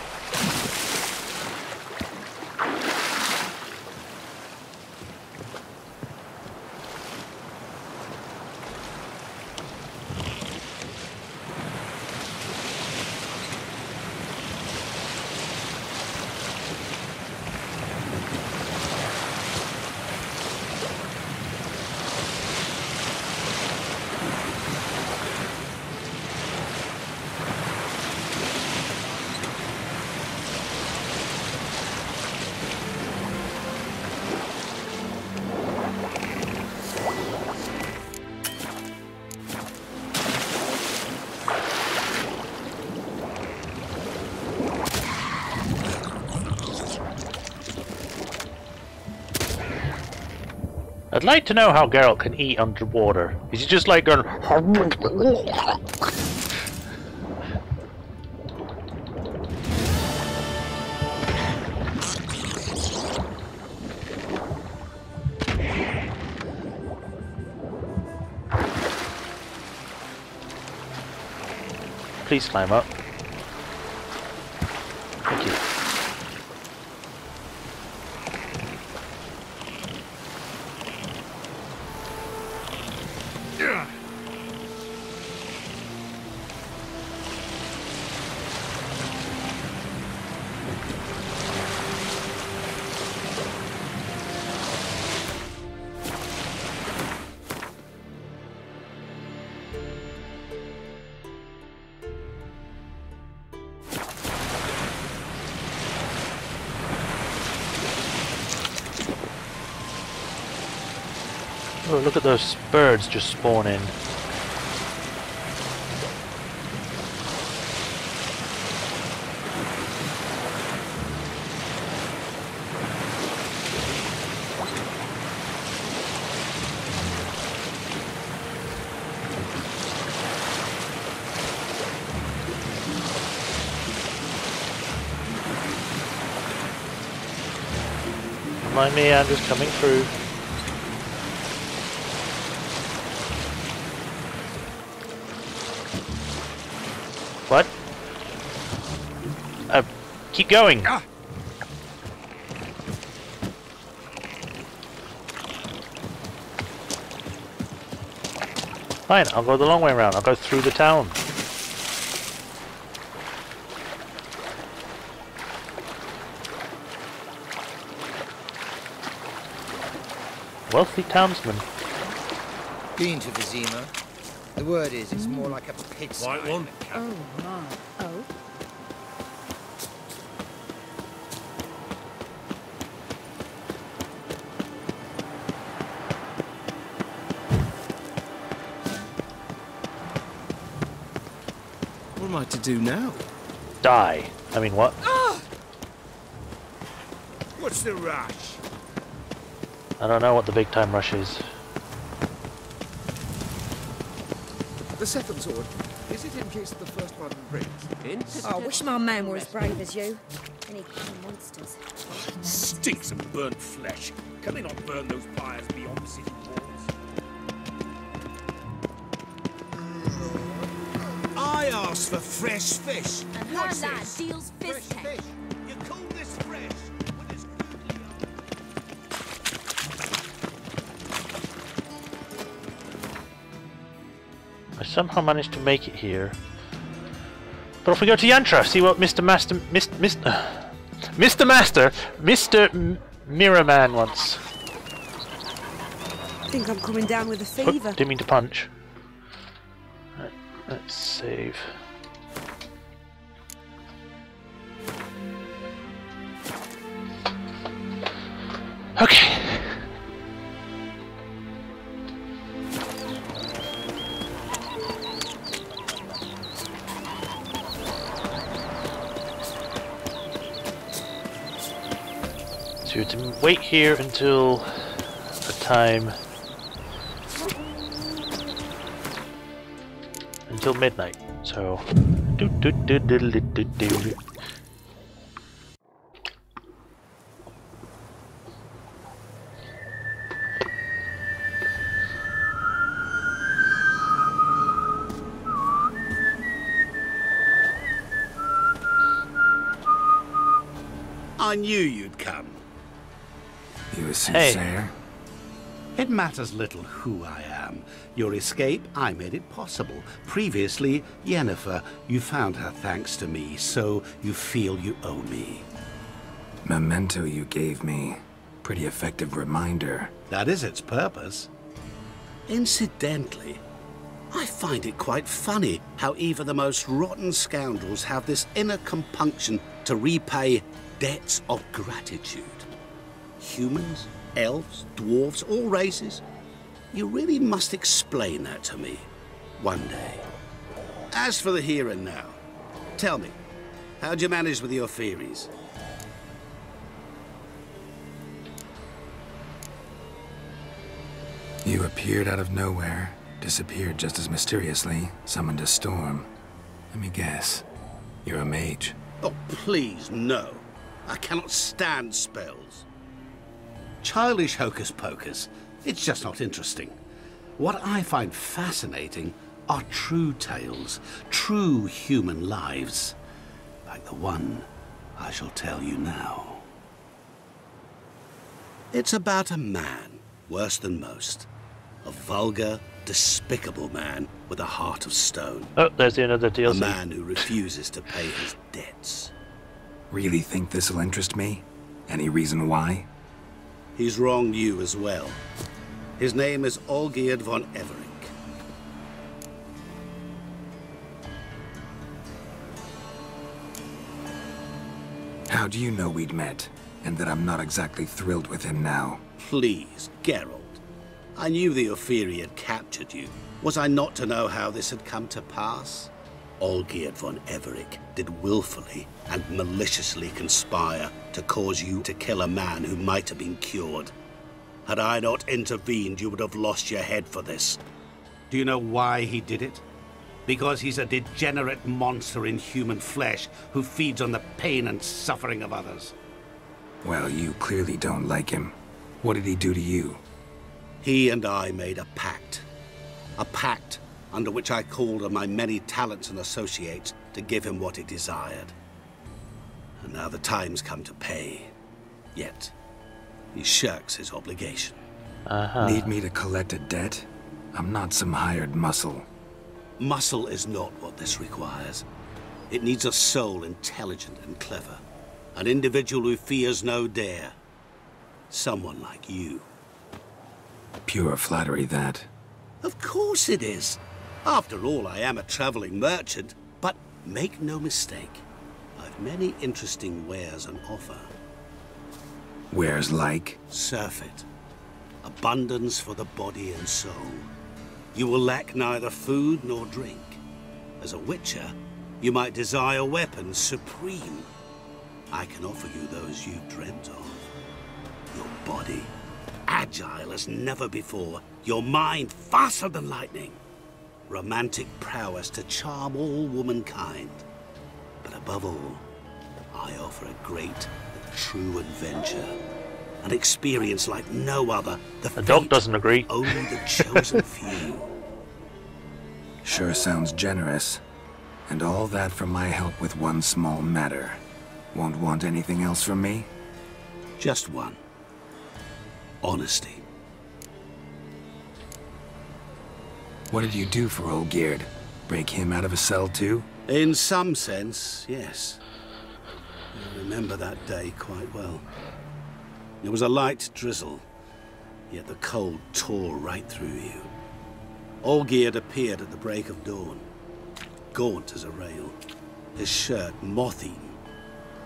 I'd like to know how Geralt can eat underwater. Is he just like going... Please climb up. Thank you. Oh, look at those birds just spawning. Remind me, I'm just coming through. What? Keep going. Ah. Fine, I'll go the long way around. I'll go through the town. Wealthy townsman. Been to Vizima. The word is, it's more like a pit. White one. Oh my. Oh. What am I to do now? Die. I mean, what? Ah! What's the rush? I don't know what the big time rush is. The second sword. Is it in case the first one breaks? Oh, I wish my man were as brave as you. Any monsters. Stinks of burnt flesh. Can they not burn those fires beyond the city walls? I asked for fresh fish. And her What's lad this? deals fish Fresh fish. You call this fresh? What is I somehow managed to make it here. But if we go to Yantra, see what Mr. Mirrorman wants. I think I'm coming down with a fever. Oh, didn't mean to punch. Right, let's save. Okay. So you have to wait here until a time until midnight. So I knew you'd come. You a soothsayer? It matters little who I am. Your escape, I made it possible. Previously, Yennefer, you found her thanks to me, so you feel you owe me. Memento you gave me. Pretty effective reminder. That is its purpose. Incidentally, I find it quite funny how even the most rotten scoundrels have this inner compunction to repay debts of gratitude. Humans, elves, dwarves, all races. You really must explain that to me one day. As for the here and now, tell me, how'd you manage with your theories? You appeared out of nowhere, disappeared just as mysteriously, summoned a storm. Let me guess. You're a mage. Oh, please, no. I cannot stand spells. Childish hocus-pocus. It's just not interesting. What I find fascinating are true tales, true human lives, like the one I shall tell you now. It's about a man, worse than most. A vulgar, despicable man with a heart of stone. Oh, there's another DLC. A man who refuses to pay his debts. Really think this'll interest me? Any reason why? He's wronged you as well. His name is Olgierd von Everink. How do you know we'd met, and that I'm not exactly thrilled with him now? Please, Geralt. I knew the Ophiri had captured you. Was I not to know how this had come to pass? Olgierd von Everink did willfully and maliciously conspire to cause you to kill a man who might have been cured. Had I not intervened, you would have lost your head for this. Do you know why he did it? Because he's a degenerate monster in human flesh who feeds on the pain and suffering of others. Well, you clearly don't like him. What did he do to you? He and I made a pact. A pact under which I called on my many talents and associates to give him what he desired. And now the time's come to pay. Yet, he shirks his obligation. Need me to collect a debt? I'm not some hired muscle. Muscle is not what this requires. It needs a soul intelligent and clever. An individual who fears no dare. Someone like you. Pure flattery, that. Of course it is. After all, I am a traveling merchant. But make no mistake, I've many interesting wares on offer. Wares like? Surfeit. Abundance for the body and soul. You will lack neither food nor drink. As a witcher, you might desire weapons supreme. I can offer you those you've dreamt of. Your body, agile as never before. Your mind, faster than lightning. Romantic prowess to charm all womankind. But above all, I offer a great and true adventure. An experience like no other. The dog doesn't agree. Only the chosen few. Sure sounds generous. And all that for my help with one small matter. Won't want anything else from me? Just one. Honesty. What did you do for Olgierd? Break him out of a cell too? In some sense, yes. I remember that day quite well. There was a light drizzle, yet the cold tore right through you. Olgierd appeared at the break of dawn, gaunt as a rail, his shirt moth-eaten.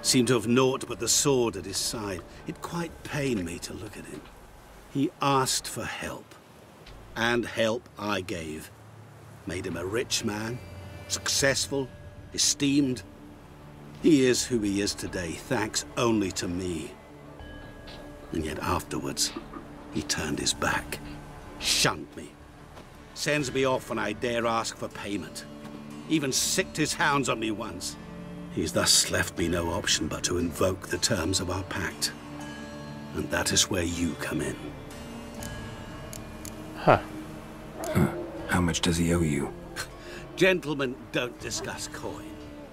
Seemed to have naught but the sword at his side. It quite pained me to look at him. He asked for help, and help I gave. Made him a rich man, successful, esteemed. He is who he is today, thanks only to me. And yet afterwards, he turned his back, shunned me, sends me off when I dare ask for payment, even sicked his hounds on me once. He's thus left me no option but to invoke the terms of our pact. And that is where you come in. Huh. How much does he owe you? Gentlemen don't discuss coin.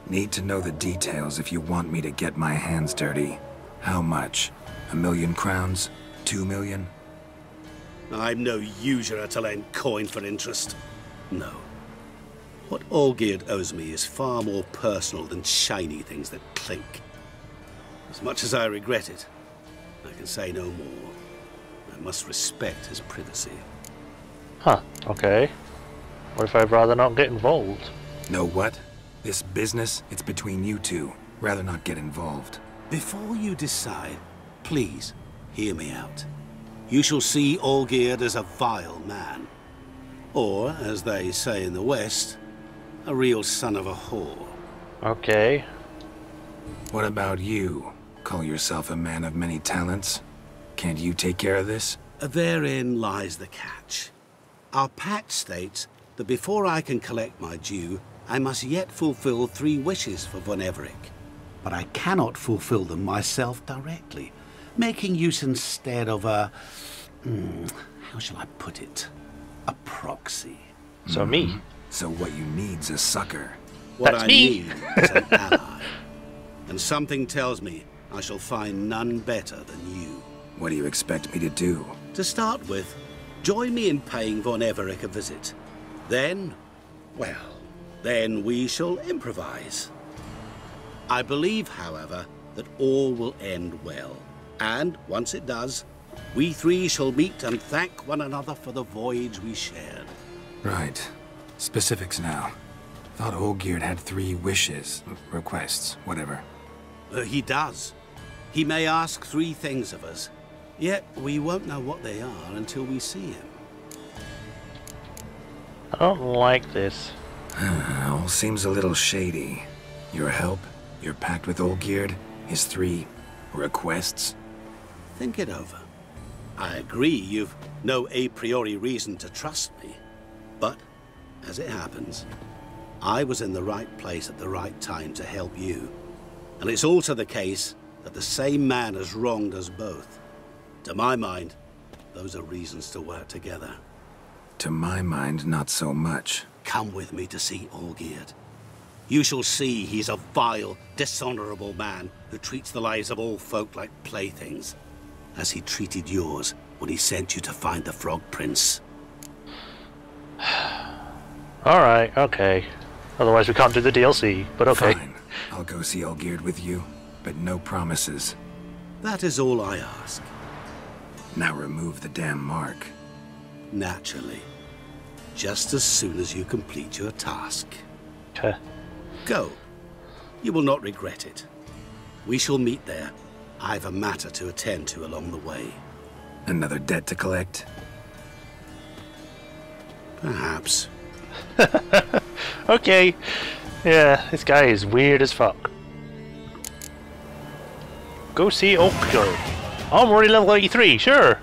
Need to know the details if you want me to get my hands dirty. How much? 1,000,000 crowns? 2 million? I'm no usurer to lend coin for interest. No. What Olgierd owes me is far more personal than shiny things that clink. As much as I regret it, I can say no more. I must respect his privacy. Huh, okay. What if I'd rather not get involved? Know what? This business, it's between you two. Rather not get involved. Before you decide, please hear me out. You shall see Olgierd as a vile man. Or, as they say in the West, a real son of a whore. Okay. What about you? Call yourself a man of many talents? Can't you take care of this? Therein lies the catch. Our pact states that before I can collect my due, I must yet fulfill 3 wishes for Von Everec. But I cannot fulfill them myself directly, making use instead of a... how shall I put it? A proxy. So me. So what you need's a sucker. What That's I me. need is an ally. And something tells me I shall find none better than you. What do you expect me to do? To start with, join me in paying Von Everec a visit. Then, well, then we shall improvise. I believe, however, that all will end well. And once it does, we 3 shall meet and thank one another for the voyage we shared. Right. Specifics now. Thought Olgierd had 3 wishes, requests, whatever. He does. He may ask 3 things of us, yet we won't know what they are until we see him. I don't like this. All seems a little shady. Your help, your pact with Olgierd, his 3 requests. Think it over. I agree you've no a priori reason to trust me, but as it happens, I was in the right place at the right time to help you. And it's also the case that the same man has wronged us both. To my mind, those are reasons to work together. To my mind, not so much. Come with me to see Olgierd. You shall see he's a vile, dishonorable man who treats the lives of all folk like playthings, as he treated yours when he sent you to find the Frog Prince. Alright, okay. Otherwise we can't do the DLC, but okay. Fine. I'll go see Olgierd with you, but no promises. That is all I ask. Now remove the damn mark. Naturally. Just as soon as you complete your task. Okay. Go. You will not regret it. We shall meet there. I've a matter to attend to along the way. Another debt to collect? Perhaps. Okay. Yeah, this guy is weird as fuck. Go see Olgierd. I'm already level 83, sure.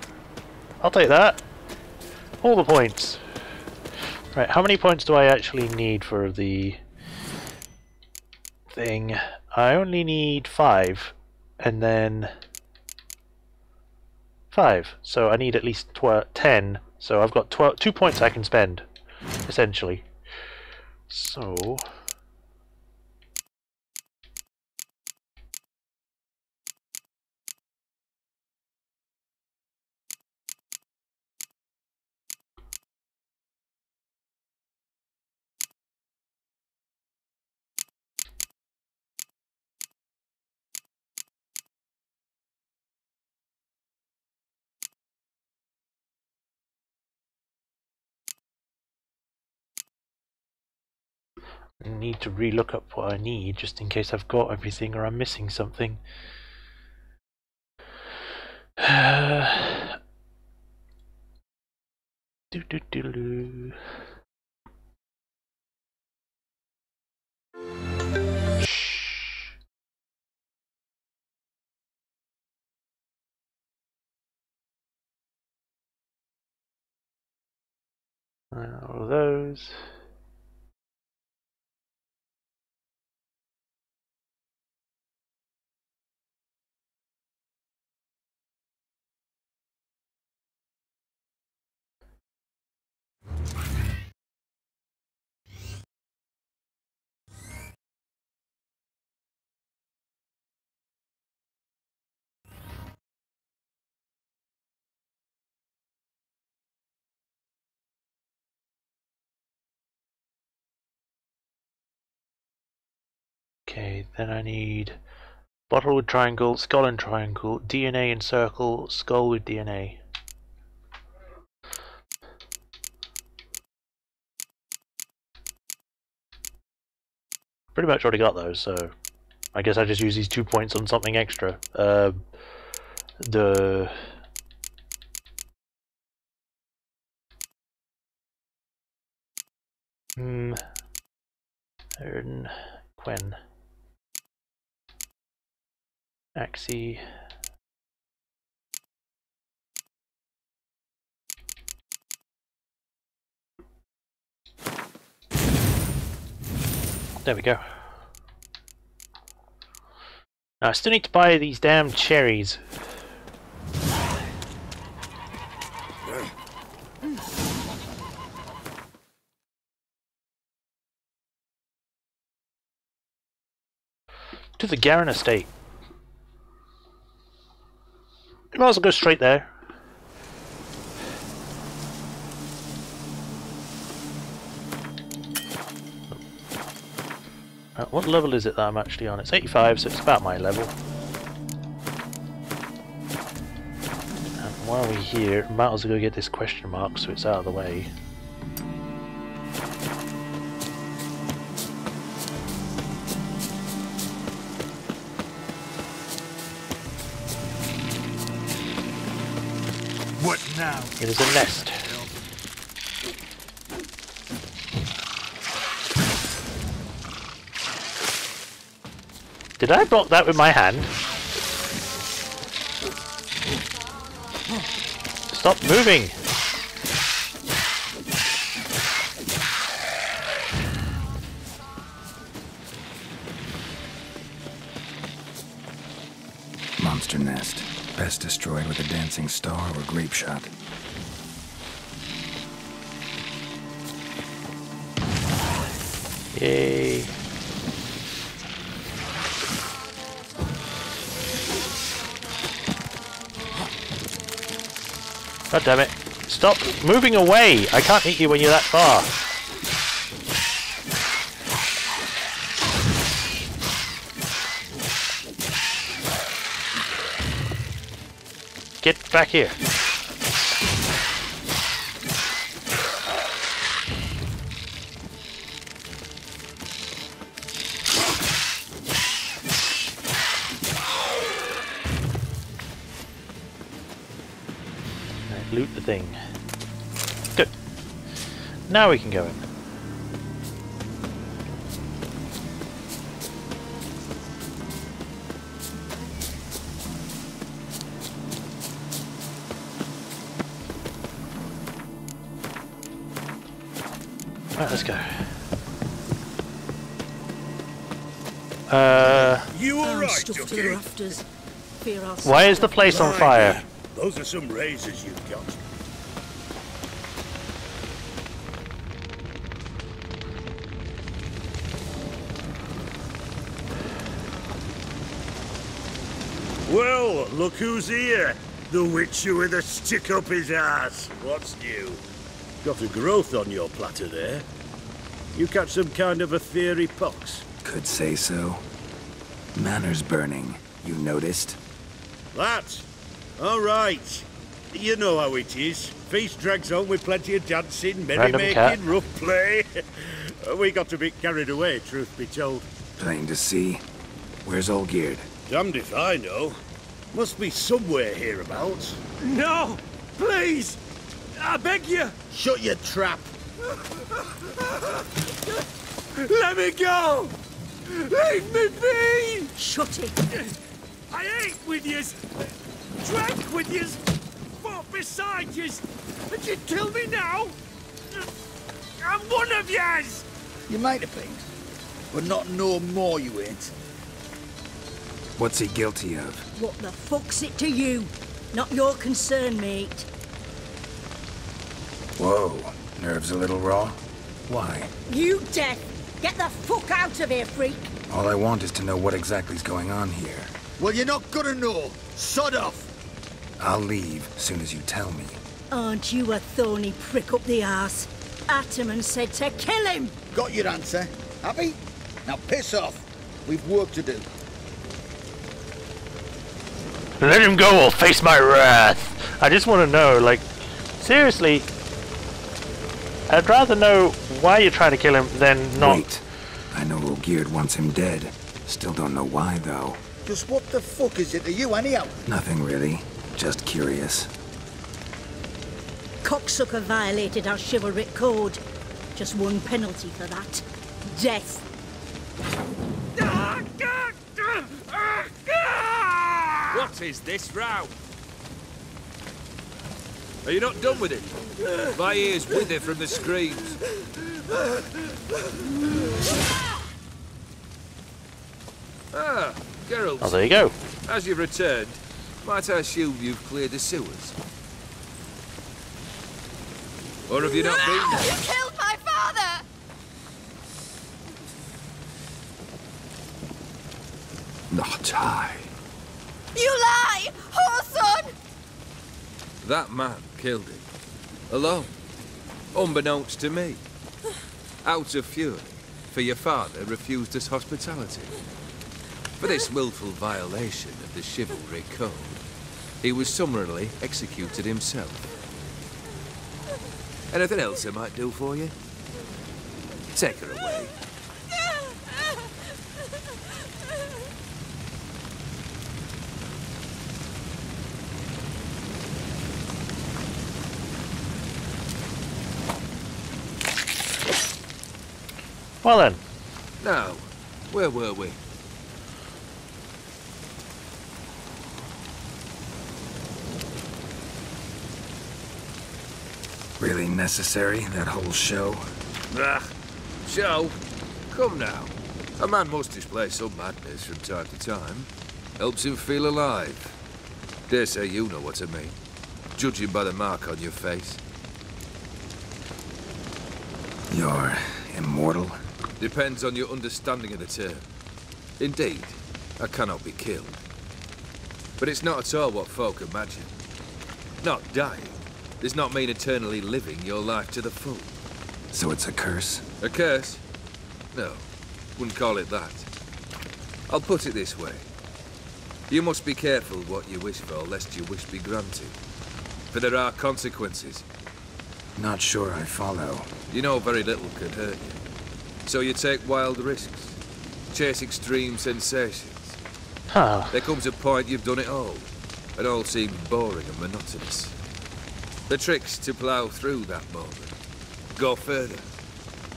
I'll take that. All the points. Right, how many points do I actually need for the thing? I only need 5, and then 5. So I need at least 10. So I've got 2 points I can spend, essentially. So I need to re-look up what I need, just in case I've got everything or I'm missing something. All of those. Okay, then I need bottle with triangle, skull and triangle, DNA and circle, skull with DNA. Pretty much already got those, so I guess I just use these 2 points on something extra. The Quen Axie There we go. Now I still need to buy these damn cherries. To the Garin estate. You might as well go straight there. What level is it that I'm actually on? It's 85, so it's about my level. And while we're here, might as well go get this question mark so it's out of the way. What now? It is a nest. Did I block that with my hand? Stop moving! Monster nest. Best destroyed with a dancing star or grape shot. Yay! God damn it. Stop moving away! I can't hit you when you're that far. Get back here. Loot the thing. Good. Now we can go in. Right, let's go. You all right, Ducky? Why is the place on fire? Those are some razors you've got. Well, look who's here. The Witcher with a stick up his ass. What's new? Got a growth on your platter there. You catch some kind of a theory pox? Could say so. Manners burning, you noticed? That? All right. You know how it is. Feast drags on with plenty of dancing, merrymaking, rough play. We got a bit carried away, truth be told. Plain to see. Where's Olgierd? Damned if I know. Must be somewhere hereabouts. No! Please! I beg you! Shut your trap! Let me go! Leave me be! Shut it! I ate with yous, drank with yous, fought beside yous, and you kill me now? I'm one of yous! You might have been, but not no more you ain't. What's he guilty of? What the fuck's it to you? Not your concern, mate. Whoa, nerves a little raw? Why? You deaf! Get the fuck out of here, freak! All I want is to know what exactly's going on here. Well, you're not gonna know. Sod off! I'll leave soon as you tell me. Aren't you a thorny prick up the arse? Ataman said to kill him! Got your answer. Happy? Now piss off. We've work to do. Let him go or face my wrath! I just want to know, like, seriously, I'd rather know why you're trying to kill him than not. Wait, I know Olgierd wants him dead. Still don't know why, though. Just what the fuck is it to you, anyhow? Nothing really. Just curious. Cocksucker violated our chivalric code. Just one penalty for that. Death. What is this row? Are you not done with it? My ears wither from the screams. Oh, there you go. As you've returned, might I assume you've cleared the sewers? Or have you not been there? You killed my father! Not I. You lie! Whoreson! That man killed him. Alone. Unbeknownst to me. Out of fury, for your father refused us hospitality. For this willful violation of the chivalry code, he was summarily executed himself. Anything else I might do for you? Take her away. Well then. Now, where were we? Really necessary, that whole show? Ah, show? Come now. A man must display some madness from time to time. Helps him feel alive. Dare say you know what I mean. Judging by the mark on your face. You're immortal? Depends on your understanding of the term. Indeed, I cannot be killed. But it's not at all what folk imagine. Not dying does not mean eternally living your life to the full. So it's a curse? A curse? No, wouldn't call it that. I'll put it this way. You must be careful what you wish for, lest your wish be granted. For there are consequences. Not sure I follow. You know very little can hurt you. So you take wild risks. Chase extreme sensations. Huh. There comes a point you've done it all. It all seems boring and monotonous. The trick's to plough through that moment. Go further.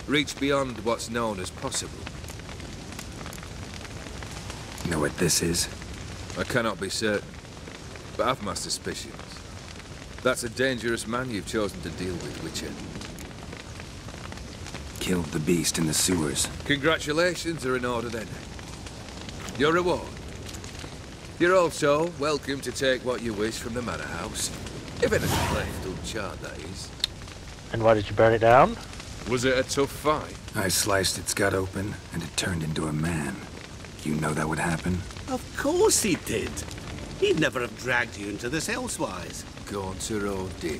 Reach beyond what's known as possible. Know what this is? I cannot be certain, but I've my suspicions. That's a dangerous man you've chosen to deal with, Witcher. Killed the beast in the sewers. Congratulations are in order then. Your reward. You're also welcome to take what you wish from the manor house. If anything left uncharred, that is. And why did you burn it down? Was it a tough fight? I sliced its gut open, and it turned into a man. You know that would happen? Of course he did. He'd never have dragged you into this elsewise. Gaunter Odin.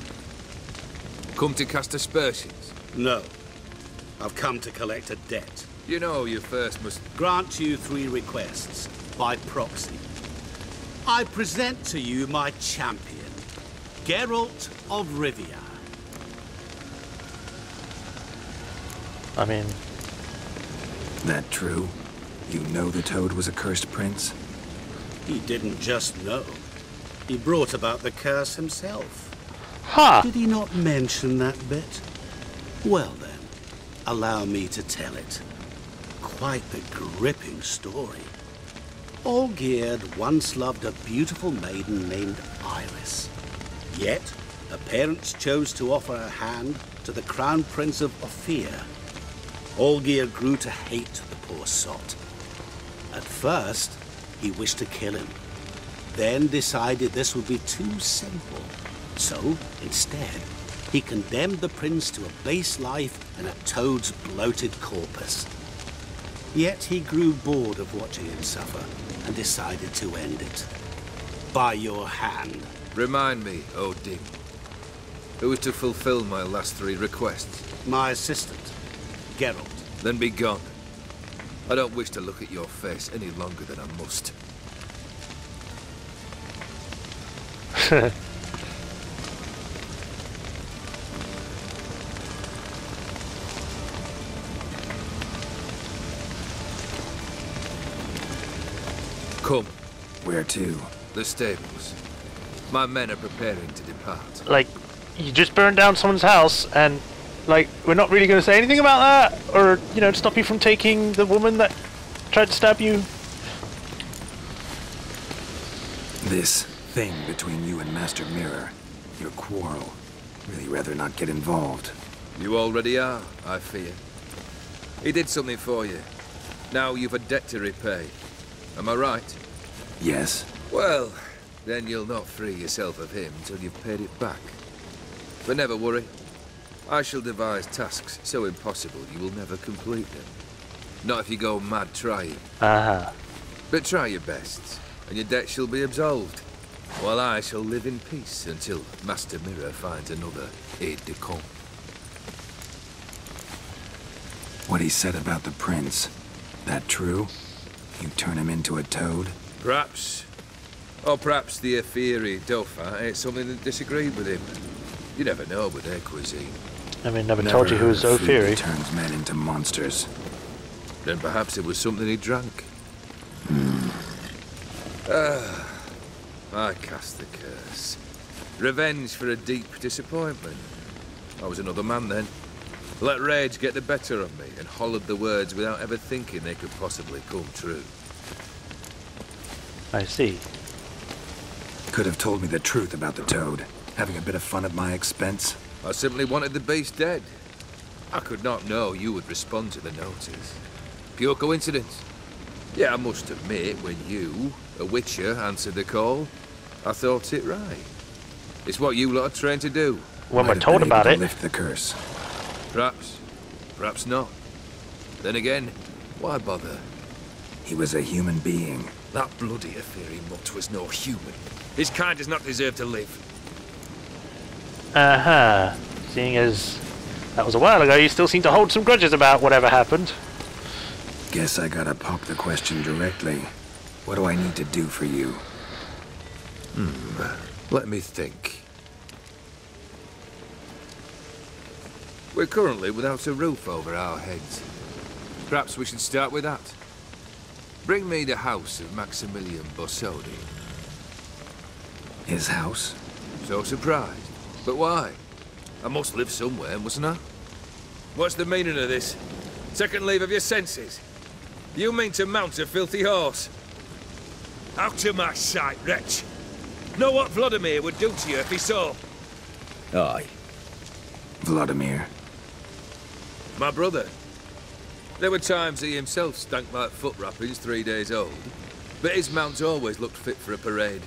Come to cast aspersions? No. I've come to collect a debt. You know you first must... Grant you 3 requests, by proxy. I present to you my champion, Geralt of Rivia. I mean... That true? You know the Toad was a cursed prince? He didn't just know. He brought about the curse himself. Ha! Did he not mention that bit? Well then, allow me to tell it. Quite the gripping story. Olgierd once loved a beautiful maiden named Iris. Yet, her parents chose to offer her hand to the Crown Prince of Ophir. Olgierd grew to hate the poor sot. At first, he wished to kill him, then decided this would be too simple. So, instead, he condemned the prince to a base life in a toad's bloated corpus. Yet he grew bored of watching him suffer and decided to end it. By your hand. Remind me, Odin. Who is to fulfill my last 3 requests? My assistant, Geralt. Then be gone. I don't wish to look at your face any longer than I must. Come. Where to? The stables. My men are preparing to depart. Like, you just burned down someone's house and, like, we're not really going to say anything about that? Or, you know, stop you from taking the woman that tried to stab you? This thing between you and Master Mirror. Your quarrel. Really rather not get involved. You already are, I fear. He did something for you. Now you've a debt to repay. Am I right? Yes? Well, then you'll not free yourself of him till you've paid it back. But never worry. I shall devise tasks so impossible you will never complete them. Not if you go mad trying. But try your best, and your debt shall be absolved, while I shall live in peace until Master Mirror finds another aide-de-camp. What he said about the prince, that true? You turn him into a toad? Perhaps. Or perhaps the Efiri Dauphin ate something that disagreed with him. You never know with their cuisine. I mean, never told you who was Ophiri. Turns men into monsters. Then perhaps it was something he drank. I cast the curse. Revenge for a deep disappointment. I was another man then. Let rage get the better of me and hollered the words without ever thinking they could possibly come true. I see. Could have told me the truth about the toad, having a bit of fun at my expense. I simply wanted the beast dead. I could not know you would respond to the notice. Pure coincidence. Yeah, I must admit, when you, a witcher, answered the call, I thought it right. It's what you lot are trained to do. When we're told about it. Lift the curse. Perhaps. Perhaps not. Then again, why bother? He was a human being. That bloody Efiri mutt was no human. His kind does not deserve to live. Seeing as that was a while ago, you still seem to hold some grudges about whatever happened. Guess I gotta pop the question directly. What do I need to do for you? Let me think. We're currently without a roof over our heads. Perhaps we should start with that. Bring me the house of Maximilian Bossodi. His house? So surprised. But why? I must live somewhere, mustn't I? What's the meaning of this? Second leave of your senses? You mean to mount a filthy horse? Out of my sight, wretch! Know what Vladimir would do to you if he saw? Aye. Vladimir. My brother. There were times he himself stank like foot wrappings 3 days old, but his mount always looked fit for a parade.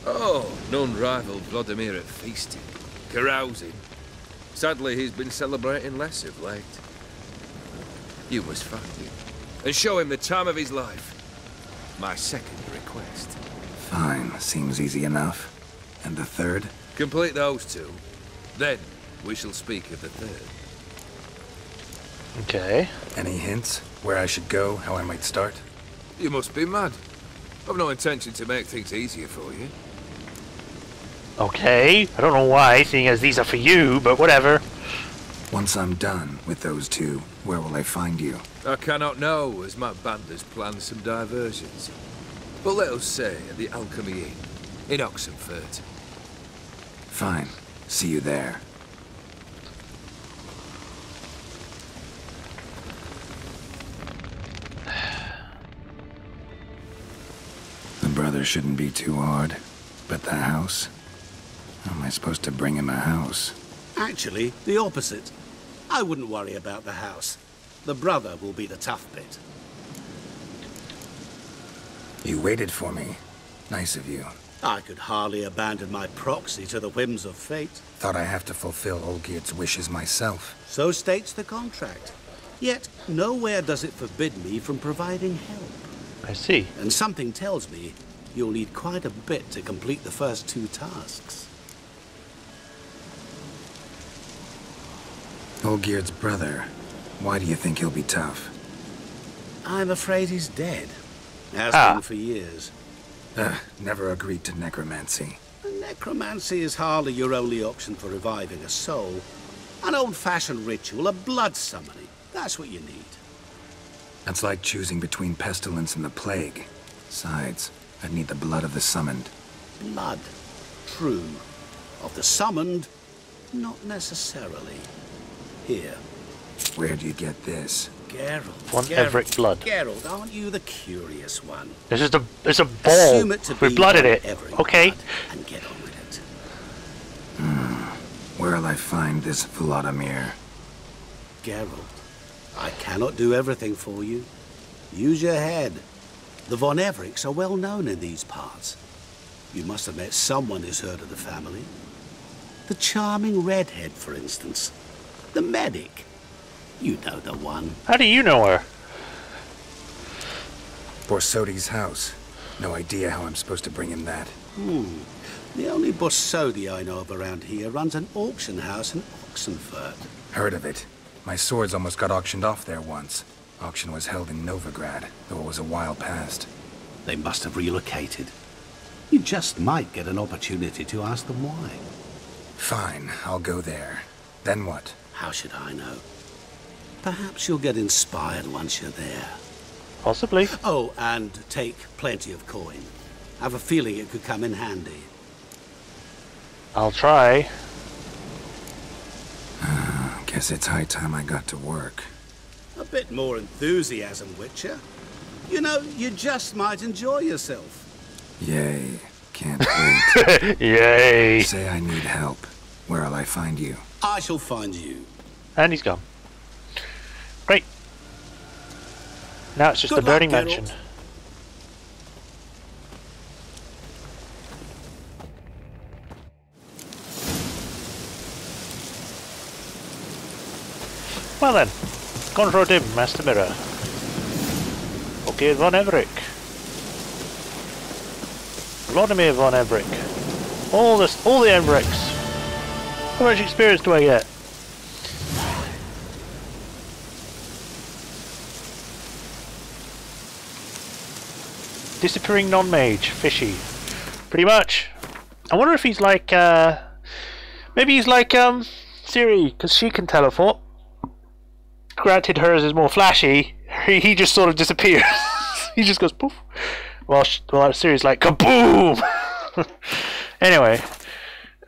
Oh, none rivaled Vladimir at feasting, carousing. Sadly, he's been celebrating less of late. You must find him, and show him the time of his life. My second request. Fine, seems easy enough. And the third? Complete those two. Then, we shall speak of the third. Okay. Any hints? Where I should go? How I might start? You must be mad. I've no intention to make things easier for you. Okay. I don't know why, seeing as these are for you, but whatever. Once I'm done with those two, where will I find you? I cannot know, as my band has planned some diversions. But let us say at the Alchemy Inn, in Oxenfurt. Fine. See you there. The brother shouldn't be too hard. But the house? How am I supposed to bring him a house? Actually, the opposite. I wouldn't worry about the house. The brother will be the tough bit. You waited for me. Nice of you. I could hardly abandon my proxy to the whims of fate. Thought I have to fulfill Olgierd's wishes myself. So states the contract. Yet, nowhere does it forbid me from providing help. I see. And something tells me you'll need quite a bit to complete the first 2 tasks. Olgierd's brother. Why do you think he'll be tough? I'm afraid he's dead. Has been for years. Never agreed to necromancy. Necromancy is hardly your only option for reviving a soul. An old-fashioned ritual, a blood summoning. That's what you need. That's like choosing between pestilence and the plague. Besides, I'd need the blood of the summoned. Blood. True. Of the summoned, not necessarily. Here. Where do you get this? Geralt. One Everett blood. Geralt, aren't you the curious one? This is it's a ball with blood in it. Okay. And get on with it. Where'll I find this Vladimir? Geralt, I cannot do everything for you. Use your head. The Von Evericks are well known in these parts. You must have met someone who's heard of the family. The charming redhead, for instance. The medic. You know the one. How do you know her? Borsodi's house. No idea how I'm supposed to bring him that. The only Borsodi I know of around here runs an auction house in Oxenfurt. Heard of it. My swords almost got auctioned off there once. Auction was held in Novigrad, though it was a while past. They must have relocated. You just might get an opportunity to ask them why. Fine, I'll go there. Then what? How should I know? Perhaps you'll get inspired once you're there. Possibly. Oh, and take plenty of coin. I have a feeling it could come in handy. I'll try. Guess it's high time I got to work. A bit more enthusiasm, Witcher. You know, you just might enjoy yourself. Yay. Can't wait. Yay. Say I need help. Where'll I find you? I shall find you. And he's gone. Great. Now it's just Good the Burning luck, Mansion. Geralt. Well then, Conrad him, Master Mirror. Okay, Von Everett. Vladimir Von Everett. All the Everecks. How much experience do I get? Disappearing non-mage, fishy. Pretty much. I wonder if he's like, maybe he's like, Ciri, because she can teleport. Granted, hers is more flashy. He just sort of disappears. He just goes poof. Well, Ciri's like kaboom! Anyway,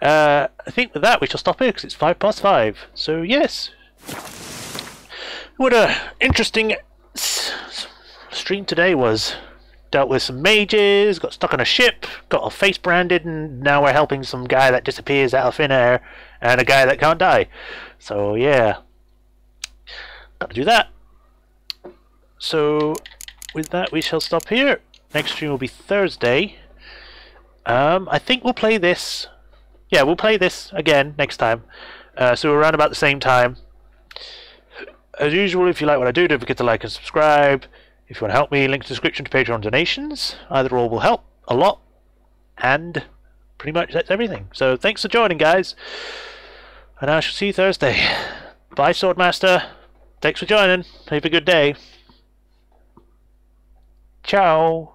I think with that we shall stop here because it's 5:05. So yes, what a interesting stream today was. Dealt with some mages, got stuck on a ship, got our face branded, and now we're helping some guy that disappears out of thin air and a guy that can't die. So yeah, gotta do that. So with that we shall stop here. Next stream will be Thursday. I think we'll play this. Yeah, we'll play this again next time. So around about the same time. As usual, if you like what I do, don't forget to like and subscribe. If you want to help me, link to the description to Patreon donations. Either or will help a lot. And pretty much that's everything. So thanks for joining, guys. And I shall see you Thursday. Bye, Swordmaster. Thanks for joining. Have a good day. Ciao.